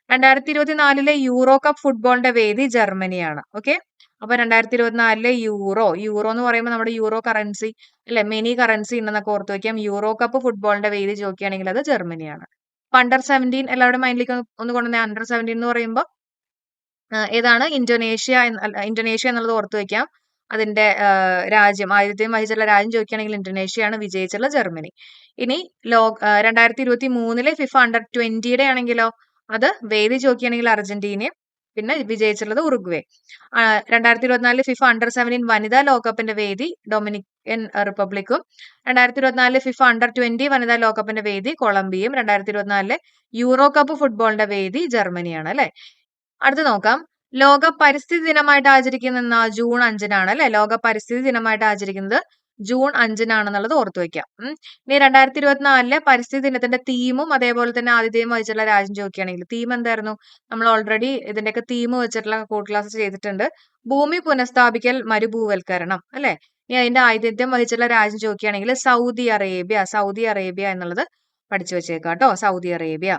2024 യൂറോ കപ്പ് ഫുട്ബോളിന്റെ വേദി ജർമ്മനിയാണ്. ഓക്കെ. അപ്പൊ 2024 യൂറോ എന്ന് പറയുമ്പോൾ നമ്മുടെ യൂറോ കറൻസി അല്ലെ, മെനി കറൻസി ഉണ്ടെന്നൊക്കെ ഓർത്ത് വെക്കാം. യൂറോ കപ്പ് ഫുട്ബോളിന്റെ വേദി ചോദിക്കുകയാണെങ്കിൽ അത് ജർമ്മനിയാണ്. അപ്പൊ അണ്ടർ-17 എല്ലാവരുടെ മൈൻഡിലേക്ക് ഒന്ന് കൊണ്ടുവന്നേ. അണ്ടർ-17 എന്ന് പറയുമ്പോൾ ഏതാണ്? ഇന്തോനേഷ്യ എന്നുള്ളത് ഓർത്ത് വെക്കാം. അതിന്റെ രാജ്യം ആതിഥ്യം വഹിച്ചുള്ള രാജ്യം ചോദിക്കുകയാണെങ്കിൽ ഇന്തോനേഷ്യയാണ്. വിജയിച്ചുള്ള ജർമ്മനി. ഇനി 2023 ഫിഫ അണ്ടർ-20 ആണെങ്കിലോ അത് വേദി ചോദിക്കുകയാണെങ്കിൽ അർജന്റീനയും പിന്നെ വിജയിച്ചുള്ളത് ഉറുഗ്വേ. 2024 ഫിഫ അണ്ടർ-17 വനിതാ ലോകകപ്പിന്റെ വേദി ഡൊമിനിക്കൻ റിപ്പബ്ലിക്കും 2024 ഫിഫ അണ്ടർ-20 വനിതാ ലോകകപ്പിന്റെ വേദി കൊളംബിയയും 2024 യൂറോ കപ്പ് ഫുട്ബോളിന്റെ വേദി ജർമ്മനിയാണ് അല്ലെ. അടുത്ത് നോക്കാം. ലോക പരിസ്ഥിതി ദിനമായിട്ട് ആചരിക്കുന്ന ജൂൺ 5-നാണ് അല്ലെ. ലോക പരിസ്ഥിതി ദിനമായിട്ട് ആചരിക്കുന്നത് ജൂൺ 5-നാണെന്നുള്ളത് ഓർത്തു വെക്കാം. ഇനി 2024 പരിസ്ഥിതി ദിനത്തിന്റെ തീമും അതേപോലെ തന്നെ ആതിഥേയം വഹിച്ചിട്ടുള്ള രാജ്യം ചോദിക്കുകയാണെങ്കിൽ തീം എന്തായിരുന്നു? നമ്മൾ ഓൾറെഡി ഇതിന്റെയൊക്കെ തീം വെച്ചിട്ടുള്ള കോഡ് ക്ലാസ് ചെയ്തിട്ടുണ്ട്. ഭൂമി പുനഃസ്ഥാപിക്കൽ, മരുഭൂവൽക്കരണം അല്ലെ. ഇനി അതിന്റെ ആതിഥ്യം വഹിച്ചിട്ടുള്ള രാജ്യം ചോദിക്കുകയാണെങ്കിൽ സൗദി അറേബ്യ എന്നുള്ളത് പഠിച്ചു വെച്ചേക്കാം കേട്ടോ. Saudi Arabia.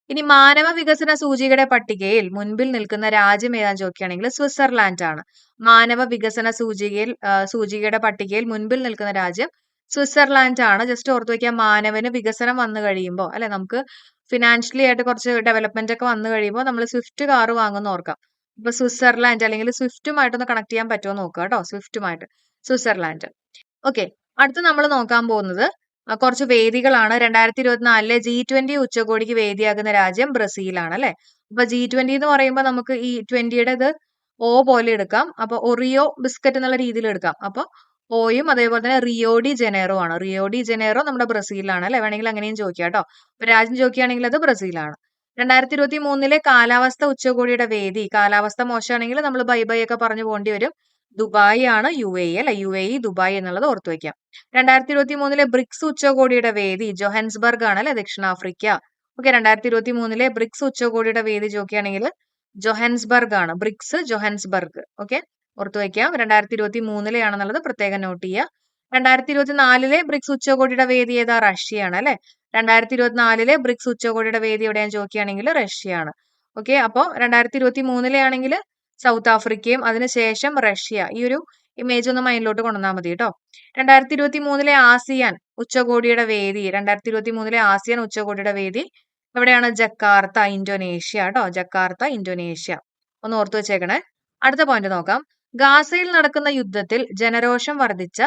ഇനി മാനവ വികസന സൂചികയുടെ പട്ടികയിൽ മുൻപിൽ നിൽക്കുന്ന രാജ്യം ഏതാന്ന് ചോദിക്കുകയാണെങ്കിൽ സ്വിറ്റ്സർലാൻഡ് ആണ്. മാനവ വികസന സൂചികയുടെ പട്ടികയിൽ മുൻപിൽ നിൽക്കുന്ന രാജ്യം സ്വിറ്റ്സർലാൻഡ് ആണ്. ജസ്റ്റ് ഓർത്തു വയ്ക്കാം, മാനവന് വികസനം വന്നു കഴിയുമ്പോൾ അല്ലെ, നമുക്ക് ഫിനാൻഷ്യലി ആയിട്ട് കുറച്ച് ഡെവലപ്മെന്റ് ഒക്കെ വന്നു കഴിയുമ്പോൾ നമ്മൾ സ്വിഫ്റ്റ് കാർ വാങ്ങുന്ന ഓർക്കാം. ഇപ്പൊ സ്വിറ്റ്സർലാൻഡ് അല്ലെങ്കിൽ സ്വിഫ്റ്റുമായിട്ടൊന്ന് കണക്ട് ചെയ്യാൻ പറ്റുമോ നോക്കുക കേട്ടോ. സ്വിഫ്റ്റുമായിട്ട് സ്വിറ്റ്സർലാൻഡ്. ഓക്കെ. അടുത്ത് നമ്മൾ നോക്കാൻ പോകുന്നത് കുറച്ച് വേദികളാണ്. 2024 G20 ഉച്ചകോടിക്ക് വേദിയാകുന്ന രാജ്യം ബ്രസീലാണ് അല്ലെ. അപ്പൊ G20 എന്ന് പറയുമ്പോൾ നമുക്ക് ഈ 20യുടെ ഇത് O പോലെ എടുക്കാം. അപ്പൊ ഒറിയോ ബിസ്ക്കറ്റ് എന്നുള്ള രീതിയിൽ എടുക്കാം. അപ്പൊ ഓയും അതേപോലെ തന്നെ റിയോ ഡി ജനേറോ ആണ്. റിയോ ഡി ജനേറോ നമ്മുടെ ബ്രസീലാണ് അല്ലെ. വേണമെങ്കിൽ അങ്ങനെയും ചോദിക്കാം കേട്ടോ. അപ്പൊ രാജ്യം ചോദിക്കുകയാണെങ്കിൽ അത് ബ്രസീലാണ്. 2023 കാലാവസ്ഥ ഉച്ചകോടിയുടെ വേദി, കാലാവസ്ഥ മോശമാണെങ്കിൽ നമ്മൾ ബൈ ഒക്കെ പറഞ്ഞു പോകേണ്ടി വരും. ദുബായ് ആണ്, UAE അല്ലെ. UAE ദുബായ് എന്നുള്ളത് ഓർത്തു വെക്കാം. 2023 ബ്രിക്സ് ഉച്ചകോടിയുടെ വേദി ജോഹൻസ്ബർഗ് ആണ് അല്ലെ, ദക്ഷിണാഫ്രിക്ക. ഓക്കെ. 2023 ബ്രിക്സ് ഉച്ചകോടിയുടെ വേദി ചോദിക്കുകയാണെങ്കിൽ ജോഹൻസ്ബർഗ് ആണ്. ബ്രിക്സ് ജോഹൻസ്ബർഗ്. ഓക്കെ, ഓർത്തു വെക്കാം. 2023 ആണെന്നുള്ളത് പ്രത്യേകം നോട്ട് ചെയ്യുക. 2024 ബ്രിക്സ് ഉച്ചകോടിയുടെ വേദി ഏതാ? റഷ്യയാണ് അല്ലെ. 2024 ബ്രിക്സ് ഉച്ചകോടിയുടെ വേദി എവിടെയാന്ന് ചോദിക്കുകയാണെങ്കിൽ റഷ്യയാണ്. ഓക്കെ. അപ്പോ 2023 ആണെങ്കിൽ സൗത്ത് ആഫ്രിക്കയും അതിനുശേഷം റഷ്യ. ഈ ഒരു ഇമേജ് ഒന്ന് മൈൻഡിലോട്ട് കൊണ്ടുവന്നാൽ മതി കേട്ടോ. 2023 ആസിയാൻ ഉച്ചകോടിയുടെ വേദി, 2023 ആസിയാൻ ഉച്ചകോടിയുടെ വേദി എവിടെയാണ്? ജക്കാർത്ത, ഇന്തോനേഷ്യ കേട്ടോ. Jakarta, Indonesia. ഒന്ന് ഓർത്തു വെച്ചേക്കണേ. അടുത്ത പോയിന്റ് നോക്കാം. ഗാസയിൽ നടക്കുന്ന യുദ്ധത്തിൽ ജനരോഷം വർദ്ധിച്ച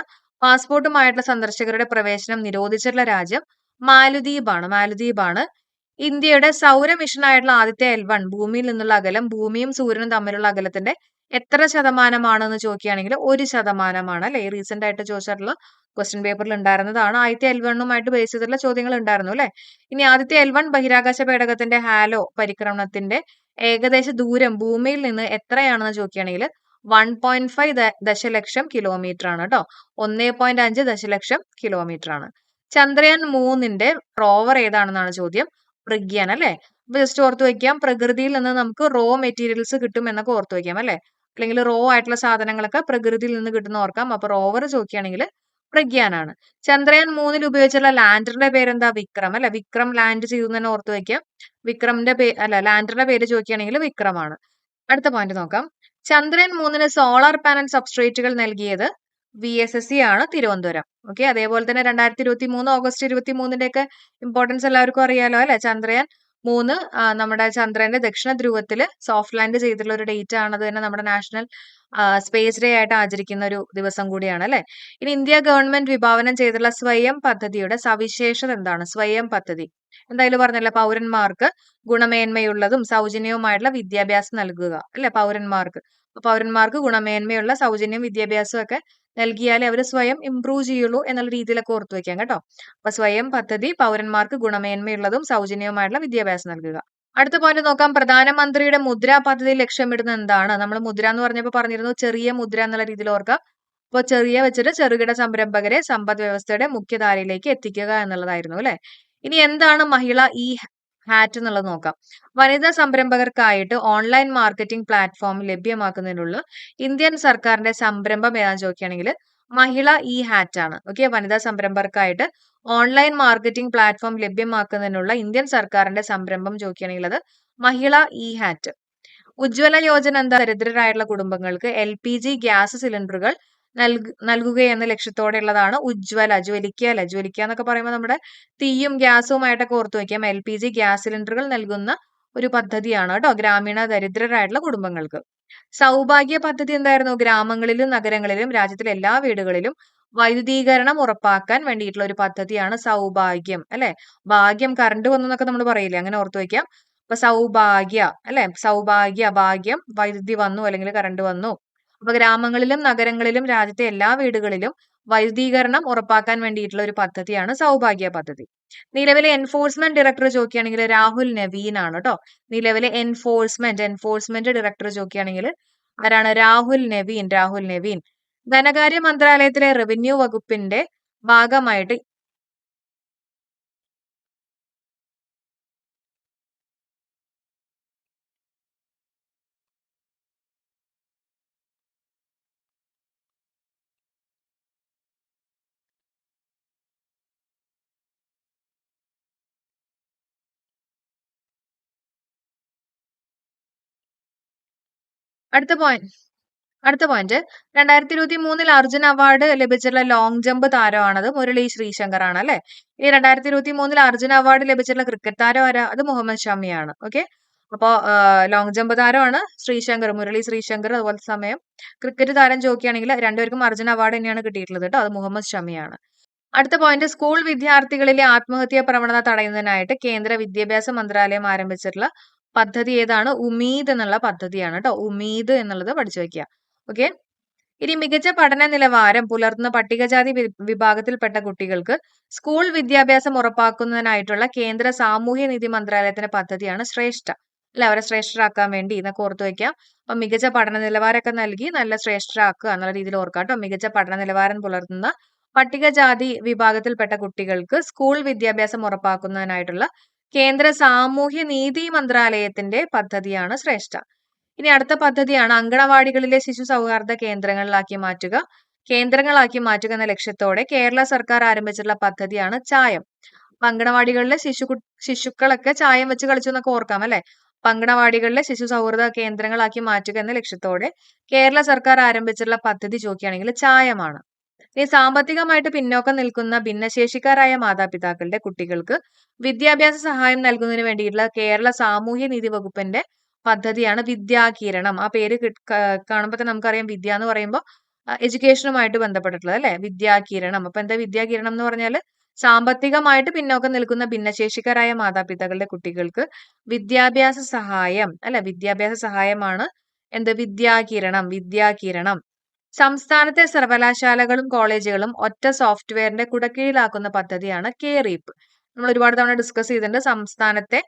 പാസ്പോർട്ടുമായിട്ടുള്ള സന്ദർശകരുടെ പ്രവേശനം നിരോധിച്ചിട്ടുള്ള രാജ്യം മാലദ്വീപാണ്. ഇന്ത്യയുടെ സൗര മിഷനായിട്ടുള്ള ആദ്യത്തെ L1 ഭൂമിയിൽ നിന്നുള്ള അകലം ഭൂമിയും സൂര്യനും തമ്മിലുള്ള അകലത്തിന്റെ എത്ര ശതമാനമാണെന്ന് ചോദിക്കുകയാണെങ്കിൽ 1% അല്ലെ. റീസെന്റ് ആയിട്ട് ചോദിച്ചിട്ടുള്ള ക്വസ്റ്റ്യൻ പേപ്പറിൽ ഉണ്ടായിരുന്നതാണ്. ആദ്യത്തെ L1 ബേസ് ചെയ്തിട്ടുള്ള ചോദ്യങ്ങൾ ഉണ്ടായിരുന്നു അല്ലെ. ഇനി ആദ്യത്തെ L1 ബഹിരാകാശ പേടകത്തിന്റെ ഹാലോ പരിക്രമണത്തിന്റെ ഏകദേശ ദൂരം ഭൂമിയിൽ നിന്ന് എത്രയാണെന്ന് ചോദിക്കുകയാണെങ്കിൽ 1.5 ദശലക്ഷം കിലോമീറ്റർ ആണ് കേട്ടോ. 1.5 ദശലക്ഷം കിലോമീറ്റർ ആണ്. ചന്ദ്രയാൻ 3ന്റെ റോവർ ഏതാണെന്നാണ് ചോദ്യം. പ്രഗ്യാൻ അല്ലെ. അപ്പൊ ജസ്റ്റ് ഓർത്ത് വെക്കാം, പ്രകൃതിയിൽ നിന്ന് നമുക്ക് റോ മെറ്റീരിയൽസ് കിട്ടും എന്നൊക്കെ ഓർത്ത് വെക്കാം അല്ലെ. അല്ലെങ്കിൽ റോ ആയിട്ടുള്ള സാധനങ്ങളൊക്കെ പ്രകൃതിയിൽ നിന്ന് കിട്ടുന്ന ഓർക്കാം. അപ്പൊ റോവർ ചോദിക്കുകയാണെങ്കിൽ പ്രഗ്യാനാണ്. ചന്ദ്രയാൻ 3ൽ ഉപയോഗിച്ചുള്ള ലാൻഡറിന്റെ പേരെന്താ? വിക്രം അല്ലെ. വിക്രം ലാൻഡ് ചെയ്തു എന്ന് തന്നെ ഓർത്ത് വെക്കാം. വിക്രമിന്റെ ലാൻഡറിന്റെ പേര് ചോദിക്കുകയാണെങ്കിൽ വിക്രമാണ്. അടുത്ത പോയിന്റ് നോക്കാം. ചന്ദ്രയാൻ 3ന് സോളാർ പാനൽ സബ്സ്ട്രേറ്റുകൾ നൽകിയത് VSSC ആണ്, തിരുവനന്തപുരം. ഓക്കെ. അതേപോലെ തന്നെ 2023 ഓഗസ്റ്റ് 23ന്റെ ഒക്കെ ഇമ്പോർട്ടൻസ് എല്ലാവർക്കും അറിയാലോ അല്ലെ. ചന്ദ്രയാൻ 3 നമ്മുടെ ചന്ദ്രന്റെ ദക്ഷിണ ധ്രുവത്തില് സോഫ്റ്റ് ലാൻഡ് ചെയ്തിട്ടുള്ള ഒരു ഡേറ്റ് ആണ്. അത് തന്നെ നമ്മുടെ നാഷണൽ സ്പേസ് ഡേ ആയിട്ട് ആചരിക്കുന്ന ഒരു ദിവസം കൂടിയാണ് അല്ലെ. ഇനി ഇന്ത്യ ഗവൺമെന്റ് വിഭാവനം ചെയ്തിട്ടുള്ള സ്വയം പദ്ധതിയുടെ സവിശേഷത എന്താണ്? സ്വയം പദ്ധതി എന്തായാലും പറഞ്ഞല്ലോ, പൗരന്മാർക്ക് ഗുണമേന്മയുള്ളതും സൗജന്യവുമായിട്ടുള്ള വിദ്യാഭ്യാസം നൽകുക അല്ലെ. പൗരന്മാർക്ക് ഗുണമേന്മയുള്ള സൗജന്യം വിദ്യാഭ്യാസം ഒക്കെ നൽകിയാലേ അവർ സ്വയം ഇംപ്രൂവ് ചെയ്യുള്ളൂ എന്നുള്ള രീതിയിലൊക്കെ ഓർത്തു വെക്കാം കേട്ടോ. അപ്പൊ സ്വയം പദ്ധതി പൗരന്മാർക്ക് ഗുണമേന്മയുള്ളതും സൗജന്യവുമായിട്ടുള്ള വിദ്യാഭ്യാസം നൽകുക. അടുത്ത പോയിന്റ് നോക്കാം. പ്രധാനമന്ത്രിയുടെ മുദ്ര പദ്ധതി ലക്ഷ്യമിടുന്നത് എന്താണ്? നമ്മൾ മുദ്ര എന്ന് പറഞ്ഞപ്പോൾ പറഞ്ഞിരുന്നു ചെറിയ മുദ്ര എന്നുള്ള രീതിയിൽ ഓർക്കാം. അപ്പോൾ ചെറിയ വെച്ചിട്ട് ചെറുകിട സംരംഭകരെ സമ്പദ് വ്യവസ്ഥയുടെ മുഖ്യധാരയിലേക്ക് എത്തിക്കുക എന്നുള്ളതായിരുന്നു അല്ലെ. ഇനി എന്താണ് മഹിള ഇ ഹാറ്റ് എന്നുള്ളത് നോക്കാം. വനിതാ സംരംഭകർക്കായിട്ട് ഓൺലൈൻ മാർക്കറ്റിംഗ് പ്ലാറ്റ്ഫോം ലഭ്യമാക്കുന്നതിനുള്ള ഇന്ത്യൻ സർക്കാരിന്റെ സംരംഭം ഏതാണെന്ന് ചോദിക്കുകയാണെങ്കിൽ മഹിള ഇ ഹാറ്റ് ആണ്. ഓക്കെ. വനിതാ സംരംഭകർക്കായിട്ട് ഓൺലൈൻ മാർക്കറ്റിംഗ് പ്ലാറ്റ്ഫോം ലഭ്യമാക്കുന്നതിനുള്ള ഇന്ത്യൻ സർക്കാരിന്റെ സംരംഭം ചോദിക്കുകയാണെങ്കിൽ അത് മഹിള ഇ ഹാറ്റ്. ഉജ്ജ്വല യോജന എന്താ? ദരിദ്രരായുള്ള കുടുംബങ്ങൾക്ക് LPG ഗ്യാസ് സിലിണ്ടറുകൾ നൽകുക എന്ന ലക്ഷ്യത്തോടെ ഉള്ളതാണ് ഉജ്ജ്വല. ജ്വലിക്കുക എന്നൊക്കെ പറയുമ്പോൾ നമ്മുടെ തീയും ഗ്യാസുമായിട്ടൊക്കെ ഓർത്തു വെക്കാം. LPG ഗ്യാസ് സിലിണ്ടറുകൾ നൽകുന്ന ഒരു പദ്ധതിയാണ് കേട്ടോ ഗ്രാമീണ ദരിദ്രരായിട്ടുള്ള കുടുംബങ്ങൾക്ക്. സൗഭാഗ്യ പദ്ധതി എന്തായിരുന്നു? ഗ്രാമങ്ങളിലും നഗരങ്ങളിലും രാജ്യത്തിലെ എല്ലാ വീടുകളിലും വൈദ്യുതീകരണം ഉറപ്പാക്കാൻ വേണ്ടിയിട്ടുള്ള ഒരു പദ്ധതിയാണ് സൗഭാഗ്യം അല്ലെ. ഭാഗ്യം, കറണ്ട് വന്നു എന്നൊക്കെ നമ്മൾ പറയില്ലേ, അങ്ങനെ ഓർത്തു വെക്കാം. അപ്പൊ സൗഭാഗ്യ അല്ലെ. സൗഭാഗ്യ, ഭാഗ്യം, വൈദ്യുതി വന്നു അല്ലെങ്കിൽ കറണ്ട് വന്നു. അപ്പൊ ഗ്രാമങ്ങളിലും നഗരങ്ങളിലും രാജ്യത്തെ എല്ലാ വീടുകളിലും വൈദ്യുതീകരണം ഉറപ്പാക്കാൻ വേണ്ടിയിട്ടുള്ള ഒരു പദ്ധതിയാണ് സൗഭാഗ്യ പദ്ധതി. നിലവിലെ എൻഫോഴ്സ്മെന്റ് ഡയറക്ടർ ചോദിക്കുകയാണെങ്കിൽ രാഹുൽ നവീൻ ആണ് കേട്ടോ. നിലവിലെ എൻഫോഴ്സ്മെന്റ് ഡയറക്ടർ ചോദിക്കുകയാണെങ്കിൽ ആരാണ്? രാഹുൽ നവീൻ. ധനകാര്യ മന്ത്രാലയത്തിലെ റവന്യൂ വകുപ്പിന്റെ ഭാഗമായിട്ട് അടുത്ത പോയിന്റ് 2023 അർജുൻ അവാർഡ് ലഭിച്ചിട്ടുള്ള ലോങ് ജമ്പ് താരമാണത് മുരളി ശ്രീശങ്കർ ആണ് അല്ലെ. ഈ 2023 അർജുൻ അവാർഡ് ലഭിച്ചിട്ടുള്ള ക്രിക്കറ്റ് താരം ആരാ? അത് മുഹമ്മദ് ഷമിയാണ്. ഓക്കെ. അപ്പോ ലോങ് ജമ്പ് താരമാണ് മുരളി ശ്രീശങ്കർ. അതുപോലെ സമയം ക്രിക്കറ്റ് താരം ചോദിക്കുകയാണെങ്കിൽ രണ്ടുപേർക്കും അർജുൻ അവാർഡ് തന്നെയാണ് കിട്ടിയിട്ടുള്ളത് കേട്ടോ. അത് മുഹമ്മദ് ഷമിയാണ്. അടുത്ത പോയിന്റ് സ്കൂൾ വിദ്യാർത്ഥികളിലെ ആത്മഹത്യാ പ്രവണത തടയുന്നതിനായിട്ട് കേന്ദ്ര വിദ്യാഭ്യാസ മന്ത്രാലയം ആരംഭിച്ചിട്ടുള്ള പദ്ധതി ഏതാണ്? ഉമീദ് എന്നുള്ള പദ്ധതിയാണ് കേട്ടോ. ഉമീദ് എന്നുള്ളത് പഠിച്ചു വെക്കുക. ഓക്കെ. ഇനി മികച്ച പഠന നിലവാരം പുലർത്തുന്ന പട്ടികജാതി വിഭാഗത്തിൽപ്പെട്ട കുട്ടികൾക്ക് സ്കൂൾ വിദ്യാഭ്യാസം ഉറപ്പാക്കുന്നതിനായിട്ടുള്ള കേന്ദ്ര സാമൂഹ്യനീതി മന്ത്രാലയത്തിന്റെ പദ്ധതിയാണ് ശ്രേഷ്ഠ അല്ലെ. അവരെ ശ്രേഷ്ഠരാക്കാൻ വേണ്ടി എന്നൊക്കെ ഓർത്തു വെക്കാം. അപ്പൊ മികച്ച പഠന നിലവാരമൊക്കെ നൽകി നല്ല ശ്രേഷ്ഠരാക്കുക എന്നുള്ള രീതിയിൽ ഓർക്കാം കേട്ടോ. മികച്ച പഠന നിലവാരം പുലർത്തുന്ന പട്ടികജാതി വിഭാഗത്തിൽപ്പെട്ട കുട്ടികൾക്ക് സ്കൂൾ വിദ്യാഭ്യാസം ഉറപ്പാക്കുന്നതിനായിട്ടുള്ള കേന്ദ്ര സാമൂഹ്യ നീതി മന്ത്രാലയത്തിന്റെ പദ്ധതിയാണ് ശ്രേഷ്ഠ. ഇനി അടുത്ത പദ്ധതിയാണ് അങ്കണവാടികളിലെ ശിശു സൗഹാർദ്ദ കേന്ദ്രങ്ങളാക്കി മാറ്റുക എന്ന ലക്ഷ്യത്തോടെ കേരള സർക്കാർ ആരംഭിച്ചിട്ടുള്ള പദ്ധതിയാണ് ചായം. അപ്പൊ അങ്കണവാടികളിലെ ശിശുക്കളൊക്കെ ചായം വെച്ച് കളിച്ചു എന്നൊക്കെ ഓർക്കാം അല്ലെ. അപ്പൊ അങ്കണവാടികളിലെ ശിശു സൗഹൃദ കേന്ദ്രങ്ങളാക്കി മാറ്റുക എന്ന ലക്ഷ്യത്തോടെ കേരള സർക്കാർ ആരംഭിച്ചിട്ടുള്ള പദ്ധതി ചോദിക്കുകയാണെങ്കിൽ ചായമാണ്. ഈ സാമ്പത്തികമായിട്ട് പിന്നോക്കം നിൽക്കുന്ന ഭിന്നശേഷിക്കാരായ മാതാപിതാക്കളുടെ കുട്ടികൾക്ക് വിദ്യാഭ്യാസ സഹായം നൽകുന്നതിന് വേണ്ടിയിട്ടുള്ള കേരള സാമൂഹ്യ നീതി വകുപ്പിന്റെ പദ്ധതിയാണ് വിദ്യാകിരണം. ആ പേര് കാണുമ്പോൾ തന്നെ നമുക്കറിയാം വിദ്യ എന്ന് പറയുമ്പോൾ എഡ്യൂക്കേഷനുമായിട്ട് ബന്ധപ്പെട്ടിട്ടുള്ളത് അല്ലെ. വിദ്യാകിരണം. അപ്പൊ എന്താ വിദ്യാകിരണം എന്ന് പറഞ്ഞാൽ സാമ്പത്തികമായിട്ട് പിന്നോക്കം നിൽക്കുന്ന ഭിന്നശേഷിക്കാരായ മാതാപിതാക്കളുടെ കുട്ടികൾക്ക് വിദ്യാഭ്യാസ സഹായം അല്ലെ. വിദ്യാഭ്യാസ സഹായമാണ് എന്ത് വിദ്യാകിരണം. സംസ്ഥാനത്തെ സർവകലാശാലകളും കോളേജുകളും ഒറ്റ സോഫ്റ്റ്വെയറിന്റെ കുടക്കീഴിലാക്കുന്ന പദ്ധതിയാണ് കെ-റീപ്പ്. നമ്മൾ ഒരുപാട് തവണ ഡിസ്കസ് ചെയ്തിട്ടുണ്ട്. സംസ്ഥാനത്തെ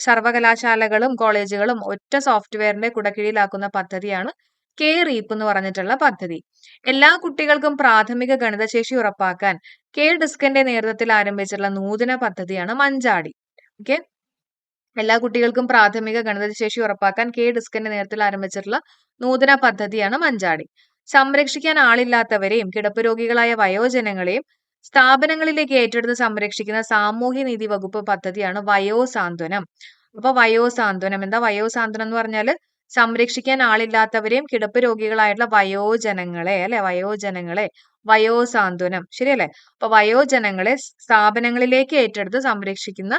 സർവകലാശാലകളും കോളേജുകളും ഒറ്റ സോഫ്റ്റ്വെയറിന്റെ കുടക്കീഴിലാക്കുന്ന പദ്ധതിയാണ് കെ-റീപ്പ് എന്ന് പറഞ്ഞിട്ടുള്ള പദ്ധതി. എല്ലാ കുട്ടികൾക്കും പ്രാഥമിക ഗണിതശേഷി ഉറപ്പാക്കാൻ കെ-ഡിസ്കിന്റെ നേതൃത്വത്തിൽ ആരംഭിച്ചിട്ടുള്ള നൂതന പദ്ധതിയാണ് മഞ്ചാടി. ഓക്കെ, എല്ലാ കുട്ടികൾക്കും പ്രാഥമിക ഗണിതശേഷി ഉറപ്പാക്കാൻ കെ-ഡിസ്കിന്റെ നേതൃത്വത്തിൽ ആരംഭിച്ചിട്ടുള്ള നൂതന പദ്ധതിയാണ് മഞ്ചാടി. സംരക്ഷിക്കാൻ ആളില്ലാത്തവരെയും കിടപ്പ് രോഗികളായ വയോജനങ്ങളെയും സ്ഥാപനങ്ങളിലേക്ക് ഏറ്റെടുത്ത് സംരക്ഷിക്കുന്ന സാമൂഹ്യനീതി വകുപ്പ് പദ്ധതിയാണ് വയോസാന്ത്വനം. അപ്പൊ വയോസാന്ത്വനം എന്താ? വയോസാന്ത്വനം എന്ന് പറഞ്ഞാല് സംരക്ഷിക്കാൻ ആളില്ലാത്തവരെയും കിടപ്പ് രോഗികളായിട്ടുള്ള വയോജനങ്ങളെ അല്ലെ, വയോസാന്ത്വനം, ശരിയല്ലേ? അപ്പൊ വയോജനങ്ങളെ സ്ഥാപനങ്ങളിലേക്ക് ഏറ്റെടുത്ത് സംരക്ഷിക്കുന്ന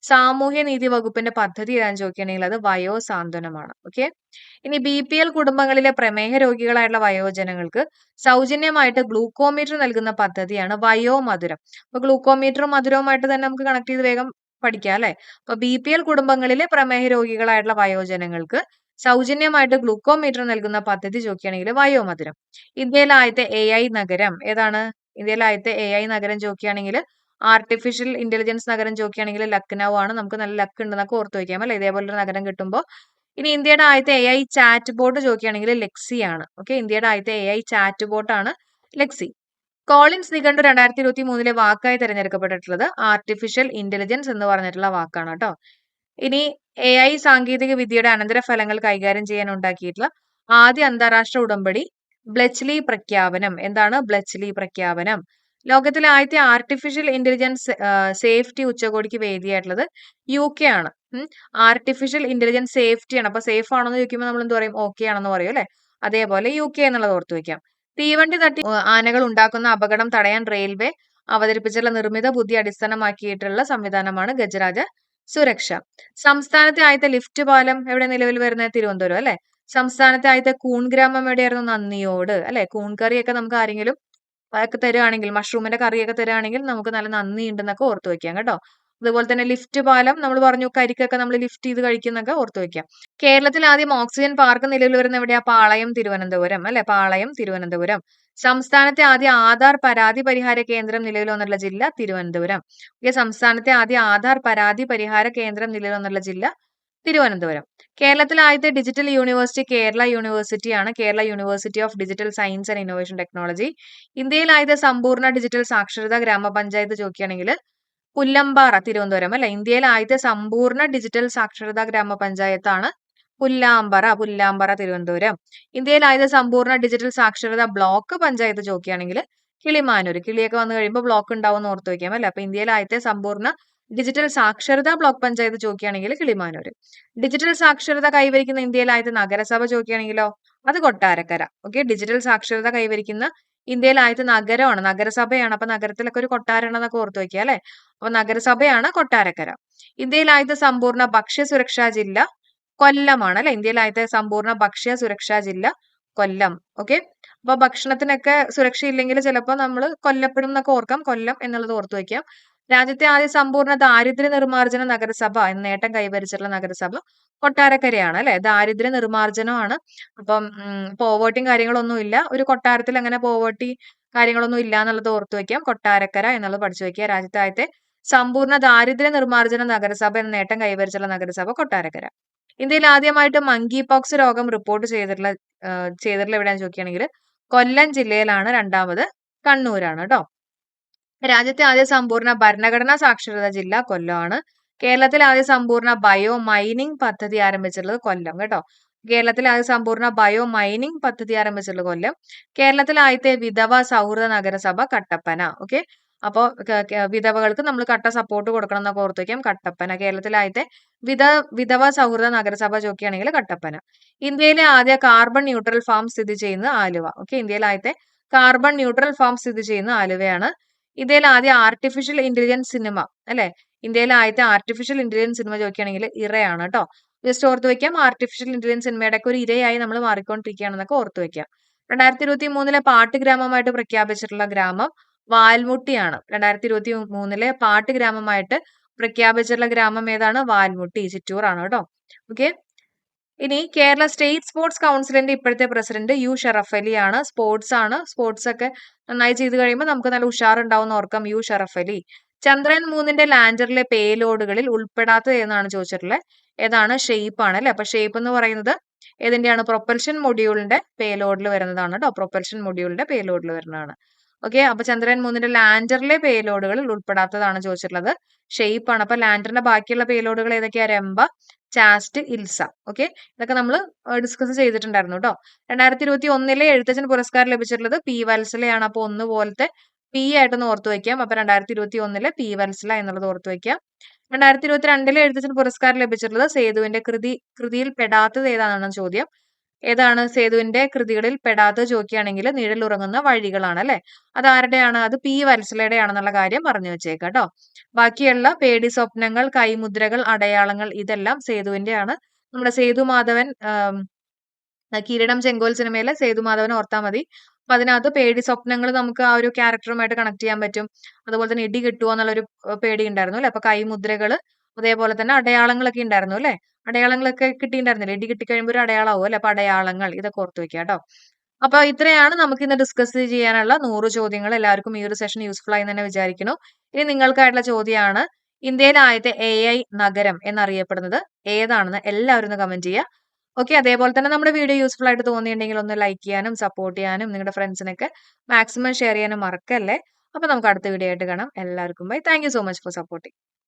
സാമൂഹ്യനീതി വകുപ്പിന്റെ പദ്ധതി ഏതാണെന്ന് ചോദിക്കുകയാണെങ്കിൽ അത് വയോസാന്ത്വനമാണ്. ഓക്കെ, ഇനി BPL കുടുംബങ്ങളിലെ പ്രമേഹ രോഗികളായിട്ടുള്ള വയോജനങ്ങൾക്ക് സൗജന്യമായിട്ട് ഗ്ലൂക്കോമീറ്റർ നൽകുന്ന പദ്ധതിയാണ് വയോമധുരം. അപ്പൊ ഗ്ലൂക്കോമീറ്ററും മധുരവുമായിട്ട് തന്നെ നമുക്ക് കണക്ട് ചെയ്ത് വേഗം പഠിക്കാം അല്ലെ. അപ്പൊ BPL കുടുംബങ്ങളിലെ പ്രമേഹ രോഗികളായിട്ടുള്ള വയോജനങ്ങൾക്ക് സൗജന്യമായിട്ട് ഗ്ലൂക്കോമീറ്റർ നൽകുന്ന പദ്ധതി ചോദിക്കുകയാണെങ്കിൽ വയോമധുരം. ഇന്ത്യയിലെ ആദ്യത്തെ AI നഗരം ഏതാണ്? ഇന്ത്യയിലെ ആദ്യത്തെ AI നഗരം ചോദിക്കുകയാണെങ്കിൽ ആർട്ടിഫിഷ്യൽ ഇന്റലിജൻസ് നഗരം ചോദിക്കുകയാണെങ്കിൽ ലക്നൗ ആണ്. നമുക്ക് നല്ല ലക്ക് ഉണ്ടെന്നൊക്കെ ഓർത്ത് വയ്ക്കാം അല്ലെ, ഇതേപോലൊരു നഗരം കിട്ടുമ്പോൾ. ഇനി ഇന്ത്യയുടെ ആദ്യത്തെ AI ചാറ്റ് ബോട്ട് ചോദിക്കുകയാണെങ്കിൽ ലെക്സി ആണ്. ഓക്കെ, ഇന്ത്യയുടെ ആദ്യത്തെ AI ചാറ്റ് ബോട്ട് ആണ് ലെക്സി. കോളിൻസ് നിഘണ്ടു 2023 വാക്കായി തിരഞ്ഞെടുക്കപ്പെട്ടിട്ടുള്ളത് ആർട്ടിഫിഷ്യൽ ഇന്റലിജൻസ് എന്ന് പറഞ്ഞിട്ടുള്ള വാക്കാണ് കേട്ടോ. ഇനി AI സാങ്കേതിക വിദ്യയുടെ അനന്തരഫലങ്ങൾ കൈകാര്യം ചെയ്യാൻ ഉണ്ടാക്കിയിട്ടുള്ള ആദ്യ അന്താരാഷ്ട്ര ഉടമ്പടി ബ്ലെച്ച്ലി പ്രഖ്യാപനം. എന്താണ് ബ്ലെച്ച്ലി പ്രഖ്യാപനം? ലോകത്തിലെ ആദ്യത്തെ ആർട്ടിഫിഷ്യൽ ഇന്റലിജൻസ് സേഫ്റ്റി ഉച്ചകോടിക്ക് വേദിയായിട്ടുള്ളത് UK ആണ്. ആർട്ടിഫിഷ്യൽ ഇന്റലിജൻസ് സേഫ്റ്റി ആണ്. അപ്പൊ സേഫ് ആണെന്ന് ചോദിക്കുമ്പോൾ നമ്മൾ എന്ത് പറയും? ഓക്കെ ആണെന്ന് പറയും അല്ലെ. അതേപോലെ UK എന്നുള്ളത് ഓർത്തു വെക്കാം. തീവണ്ടി തട്ടി ആനകൾ ഉണ്ടാക്കുന്ന അപകടം തടയാൻ റെയിൽവേ അവതരിപ്പിച്ചുള്ള നിർമ്മിത ബുദ്ധി അടിസ്ഥാനമാക്കിയിട്ടുള്ള സംവിധാനമാണ് ഗജരാജ സുരക്ഷ. സംസ്ഥാനത്തെ ആദ്യത്തെ ലിഫ്റ്റ് പാലം എവിടെ നിലവിൽ വരുന്നത്? തിരുവനന്തപുരം അല്ലെ. സംസ്ഥാനത്തെ ആദ്യത്തെ കൂൺ ഗ്രാമം എവിടെയായിരുന്നു? നന്ദിയോട് അല്ലെ. കൂൺ കറിയൊക്കെ നമുക്ക് ആരെങ്കിലും അതൊക്കെ തരുവാണെങ്കിൽ, മഷ്റൂമിന്റെ കറിയൊക്കെ തരുവാണെങ്കിൽ നമുക്ക് നല്ല നന്ദി ഉണ്ടെന്നൊക്കെ ഓർത്ത് വെക്കാം കേട്ടോ. അതുപോലെ തന്നെ ലിഫ്റ്റ് പാലം നമ്മൾ പറഞ്ഞു, കരിക്കൊക്കെ നമ്മൾ ലിഫ്റ്റ് ചെയ്ത് കഴിക്കുന്നൊക്കെ ഓർത്ത് വെക്കാം. കേരളത്തിൽ ആദ്യം ഓക്സിജൻ പാർക്ക് നിലവിൽ വരുന്ന എവിടെയാ? പാളയം തിരുവനന്തപുരം അല്ലെ, പാളയം തിരുവനന്തപുരം. സംസ്ഥാനത്തെ ആദ്യ ആധാർ പരാതി പരിഹാര കേന്ദ്രം നിലവിൽ വന്നിട്ടുള്ള ജില്ല തിരുവനന്തപുരം. സംസ്ഥാനത്തെ ആദ്യ ആധാർ പരാതി പരിഹാര കേന്ദ്രം നിലവിൽ വന്നിട്ടുള്ള ജില്ല തിരുവനന്തപുരം. കേരളത്തിലെ ആദ്യത്തെ ഡിജിറ്റൽ യൂണിവേഴ്സിറ്റി കേരള യൂണിവേഴ്സിറ്റി ആണ്. Kerala university of digital science and innovation technology. ഇന്ത്യയിൽ ആദ്യത്തെ സമ്പൂർണ്ണ ഡിജിറ്റൽ സാക്ഷരതാ ഗ്രാമപഞ്ചായത്ത് ചോദിക്കുകയാണെങ്കിൽ പുല്ലമ്പാറ തിരുവനന്തപുരം അല്ലെ. ഇന്ത്യയിൽ ആദ്യത്തെ സമ്പൂർണ്ണ ഡിജിറ്റൽ സാക്ഷരതാ ഗ്രാമപഞ്ചായത്താണ് പുല്ലാമ്പാറ തിരുവനന്തപുരം. ഇന്ത്യയിൽ ആദ്യത്തെ സമ്പൂർണ്ണ ഡിജിറ്റൽ സാക്ഷരതാ ബ്ലോക്ക് പഞ്ചായത്ത് ചോദിക്കുകയാണെങ്കിൽ കിളിമാനൂർ. കിളിയൊക്കെ വന്നു കഴിയുമ്പോൾ ബ്ലോക്ക് ഉണ്ടാവും എന്ന് ഓർത്ത് വയ്ക്കാം അല്ലെ. അപ്പൊ ഇന്ത്യയിൽ ആദ്യത്തെ സമ്പൂർണ്ണ ഡിജിറ്റൽ സാക്ഷരതാ ബ്ലോക്ക് പഞ്ചായത്ത് ചോദിക്കുകയാണെങ്കിൽ കിളിമാനൂർ. ഡിജിറ്റൽ സാക്ഷരത കൈവരിക്കുന്ന ഇന്ത്യയിൽ ആദ്യത്തെ നഗരസഭ ചോദിക്കുകയാണെങ്കിലോ അത് കൊട്ടാരക്കര. ഓക്കെ, ഡിജിറ്റൽ സാക്ഷരത കൈവരിക്കുന്ന ഇന്ത്യയിൽ ആദ്യത്തെ നഗരമാണ്, നഗരസഭയാണ്. അപ്പൊ നഗരത്തിലൊക്കെ ഒരു കൊട്ടാരം ഉണ്ടെന്നൊക്കെ ഓർത്ത് വയ്ക്കുക അല്ലെ. അപ്പൊ നഗരസഭയാണ് കൊട്ടാരക്കര. ഇന്ത്യയിൽ ആദ്യത്തെ സമ്പൂർണ്ണ ഭക്ഷ്യ സുരക്ഷാ ജില്ല കൊല്ലമാണ് അല്ലെ. ഇന്ത്യയിൽ ആദ്യത്തെ സമ്പൂർണ്ണ ഭക്ഷ്യ സുരക്ഷാ ജില്ല കൊല്ലം. ഓക്കെ, അപ്പൊ ഭക്ഷണത്തിനൊക്കെ സുരക്ഷയില്ലെങ്കിൽ ചിലപ്പോൾ നമ്മൾ കൊല്ലപ്പെടും എന്നൊക്കെ ഓർക്കാം. കൊല്ലം എന്നുള്ളത് ഓർത്തു വയ്ക്കാം. രാജ്യത്തെ ആദ്യ സമ്പൂർണ്ണ ദാരിദ്ര്യ നിർമ്മാർജ്ജന നഗരസഭ എന്ന നേട്ടം കൈവരിച്ചിട്ടുള്ള നഗരസഭ കൊട്ടാരക്കരയാണ് അല്ലെ. ദാരിദ്ര്യ നിർമ്മാർജ്ജനമാണ്. അപ്പം പോവേർട്ടിയും കാര്യങ്ങളൊന്നും ഇല്ല. ഒരു കൊട്ടാരത്തിൽ അങ്ങനെ പോവേർട്ടി കാര്യങ്ങളൊന്നും ഇല്ല എന്നുള്ളത് ഓർത്തു വെക്കാം. കൊട്ടാരക്കര എന്നുള്ളത് പഠിച്ചു വെക്കുക. രാജ്യത്തെ ആദ്യത്തെ സമ്പൂർണ്ണ ദാരിദ്ര്യ നിർമ്മാർജ്ജന നഗരസഭ എന്ന നേട്ടം കൈവരിച്ചിട്ടുള്ള നഗരസഭ കൊട്ടാരക്കര. ഇന്ത്യയിൽ ആദ്യമായിട്ട് മങ്കി പോക്സ് രോഗം റിപ്പോർട്ട് ചെയ്തിട്ടുള്ള എവിടെയാണെന്ന് ചോദിക്കുകയാണെങ്കിൽ കൊല്ലം ജില്ലയിലാണ്. രണ്ടാമത് കണ്ണൂരാണ് കേട്ടോ. രാജ്യത്തെ ആദ്യ സമ്പൂർണ്ണ ഭരണഘടനാ സാക്ഷരതാ ജില്ല കൊല്ലമാണ്. കേരളത്തിലെ ആദ്യ സമ്പൂർണ്ണ ബയോ മൈനിങ് പദ്ധതി ആരംഭിച്ചിട്ടുള്ളത് കൊല്ലം കേട്ടോ. കേരളത്തിലെ ആദ്യ സമ്പൂർണ്ണ ബയോ മൈനിങ് പദ്ധതി ആരംഭിച്ചിട്ടുള്ളത് കൊല്ലം. കേരളത്തിലെ ആദ്യത്തെ വിധവ സൗഹൃദ നഗരസഭ കട്ടപ്പന. ഓക്കെ, അപ്പോ വിധവകൾക്ക് നമ്മൾ കട്ട സപ്പോർട്ട് കൊടുക്കണം എന്നൊക്കെ ഓർത്ത് വയ്ക്കാം. കട്ടപ്പന. കേരളത്തിലെ ആദ്യത്തെ വിധവ സൗഹൃദ നഗരസഭ ചോദിക്കുകയാണെങ്കിൽ കട്ടപ്പന. ഇന്ത്യയിലെ ആദ്യ കാർബൺ ന്യൂട്രൽ ഫാം സ്ഥിതി ചെയ്യുന്ന ആലുവ. ഓക്കെ, ഇന്ത്യയിലെ ആദ്യത്തെ കാർബൺ ന്യൂട്രൽ ഫാം സ്ഥിതി ചെയ്യുന്ന ആലുവയാണ്. ഇന്ത്യയിൽ ആദ്യ ആർട്ടിഫിഷ്യൽ ഇന്റലിജൻസ് സിനിമ അല്ലെ. ഇന്ത്യയിലെ ആദ്യത്തെ ആർട്ടിഫിഷ്യൽ ഇന്റലിജൻസ് സിനിമ ചോദിക്കുകയാണെങ്കിൽ ഇറയാണ് കേട്ടോ. ജസ്റ്റ് ഓർത്ത് വെക്കാം. ആർട്ടിഫിഷ്യൽ ഇന്റലിജൻസ് സിനിമയുടെ ഒക്കെ ഒരു ഇരയായി നമ്മൾ മാറിക്കൊണ്ടിരിക്കുകയാണെന്നൊക്കെ ഓർത്ത് വെക്കാം. 2023 പാട്ട് ഗ്രാമമായിട്ട് പ്രഖ്യാപിച്ചിട്ടുള്ള ഗ്രാമം വാൽമുട്ടിയാണ്. 2023 പാട്ട് ഗ്രാമമായിട്ട് പ്രഖ്യാപിച്ചിട്ടുള്ള ഗ്രാമം ഏതാണ്? വാൽമുട്ടി, ചിറ്റൂർ ആണ് കേട്ടോ. ഓക്കെ, ഇനി കേരള സ്റ്റേറ്റ് സ്പോർട്സ് കൗൺസിലിന്റെ ഇപ്പോഴത്തെ പ്രസിഡന്റ് യു ഷറഫ് അലി ആണ്. സ്പോർട്സ് ഒക്കെ നന്നായി ചെയ്ത് കഴിയുമ്പോൾ നമുക്ക് നല്ല ഉഷാറുണ്ടാവും ഓർക്കാം. യു ഷറഫ് അലി. ചന്ദ്രയാൻ 3ന്റെ ലാൻഡറിലെ പേലോഡുകളിൽ ഉൾപ്പെടാത്തത് ഏതാണ് ചോദിച്ചിട്ടുള്ളത്? ഏതാണ്? ഷെയ്പ്പ് ആണ് അല്ലെ. അപ്പൊ ഷെയ്പ്പ് എന്ന് പറയുന്നത് ഏതിന്റെയാണ്? പ്രൊപ്പൽഷൻ മൊഡ്യൂളിന്റെ പേലോഡിൽ വരുന്നതാണ് കേട്ടോ. പ്രൊപ്പൽഷൻ മൊഡ്യൂളിന്റെ പേലോഡിൽ വരുന്നതാണ്. ഓക്കെ, അപ്പൊ ചന്ദ്രയാൻ 3ന്റെ ലാൻഡറിലെ പേലോഡുകളിൽ ഉൾപ്പെടാത്തതാണ് ചോദിച്ചിട്ടുള്ളത്. ഷെയ്പ്പ് ആണ്. അപ്പൊ ലാൻഡറിന്റെ ബാക്കിയുള്ള പേലോഡുകൾ ഏതൊക്കെയാ? രംഭ, ചാസ്റ്റ്, ഇൽസ. ഓക്കെ, ഇതൊക്കെ നമ്മൾ ഡിസ്കസ് ചെയ്തിട്ടുണ്ടായിരുന്നു കേട്ടോ. 2021 എഴുത്തച്ഛൻ പുരസ്കാരം ലഭിച്ചിട്ടുള്ളത് പി വത്സലയാണ്. അപ്പൊ ഒന്ന് പോലത്തെ പി ആയിട്ടൊന്ന് ഓർത്തു വയ്ക്കാം. അപ്പൊ 2021 പി വത്സല എന്നുള്ളത് ഓർത്തു വയ്ക്കാം. 2022 എഴുത്തച്ഛൻ പുരസ്കാരം ലഭിച്ചിട്ടുള്ളത് സേതുവിന്റെ കൃതിയിൽ പെടാത്തത് ഏതാണെന്ന് ചോദ്യം. ഏതാണ് സേതുവിന്റെ കൃതികളിൽ പെടാത്തത് ചോദിക്കുകയാണെങ്കിൽ നിഴലുറങ്ങുന്ന വഴികളാണ് അല്ലെ. അത് ആരുടെയാണ്? അത് പി വത്സലയുടെ ആണെന്നുള്ള കാര്യം പറഞ്ഞു വെച്ചേക്കാം കേട്ടോ. ബാക്കിയുള്ള പേടി സ്വപ്നങ്ങൾ, കൈമുദ്രകൾ, അടയാളങ്ങൾ ഇതെല്ലാം സേതുവിന്റെ ആണ്. നമ്മുടെ സേതുമാധവൻ കിരീടം ചെങ്കോൽ സിനിമയിലെ സേതുമാധവൻ ഓർത്താൽ മതി. അപ്പൊ അതിനകത്ത് പേടി സ്വപ്നങ്ങൾ നമുക്ക് ആ ഒരു ക്യാരക്ടറുമായിട്ട് കണക്ട് ചെയ്യാൻ പറ്റും. അതുപോലെ തന്നെ ഇടി കിട്ടുമോ എന്നുള്ളൊരു പേടി ഉണ്ടായിരുന്നു അല്ലെ. അപ്പൊ കൈമുദ്രകള് അതേപോലെ തന്നെ അടയാളങ്ങളൊക്കെ ഉണ്ടായിരുന്നു അല്ലെ. അടയാളങ്ങളൊക്കെ കിട്ടിയിട്ടുണ്ടായിരുന്നില്ലേ? ഇടി കിട്ടിക്കഴിയുമ്പോൾ ഒരു അടയാളമാവും അല്ലെ. അപ്പൊ അടയാളങ്ങൾ ഇതൊക്കെ ഓർത്ത് വെക്കാം കേട്ടോ. അപ്പൊ ഇത്രയാണ് നമുക്ക് ഇന്ന് ഡിസ്കസ് ചെയ്യാനുള്ള 100 ചോദ്യങ്ങൾ. എല്ലാവർക്കും ഈ ഒരു സെഷൻ യൂസ്ഫുൾ ആയി തന്നെ വിചാരിക്കുന്നു. ഇനി നിങ്ങൾക്കായിട്ടുള്ള ചോദ്യമാണ്, ഇന്ത്യയിലെ ആദ്യത്തെ AI നഗരം എന്നറിയപ്പെടുന്നത് ഏതാണെന്ന് എല്ലാവരും ഒന്ന് കമന്റ് ചെയ്യുക. ഓക്കെ, അതേപോലെ തന്നെ നമ്മുടെ വീഡിയോ യൂസ്ഫുൾ ആയിട്ട് തോന്നിയിട്ടുണ്ടെങ്കിൽ ഒന്ന് ലൈക്ക് ചെയ്യാനും സപ്പോർട്ട് ചെയ്യാനും നിങ്ങളുടെ ഫ്രണ്ട്സിനൊക്കെ മാക്സിമം ഷെയർ ചെയ്യാനും മറക്കല്ലേ. അപ്പൊ നമുക്ക് അടുത്ത വീഡിയോ ആയിട്ട് കാണാം. എല്ലാവർക്കും bye. Thank you so much for supporting.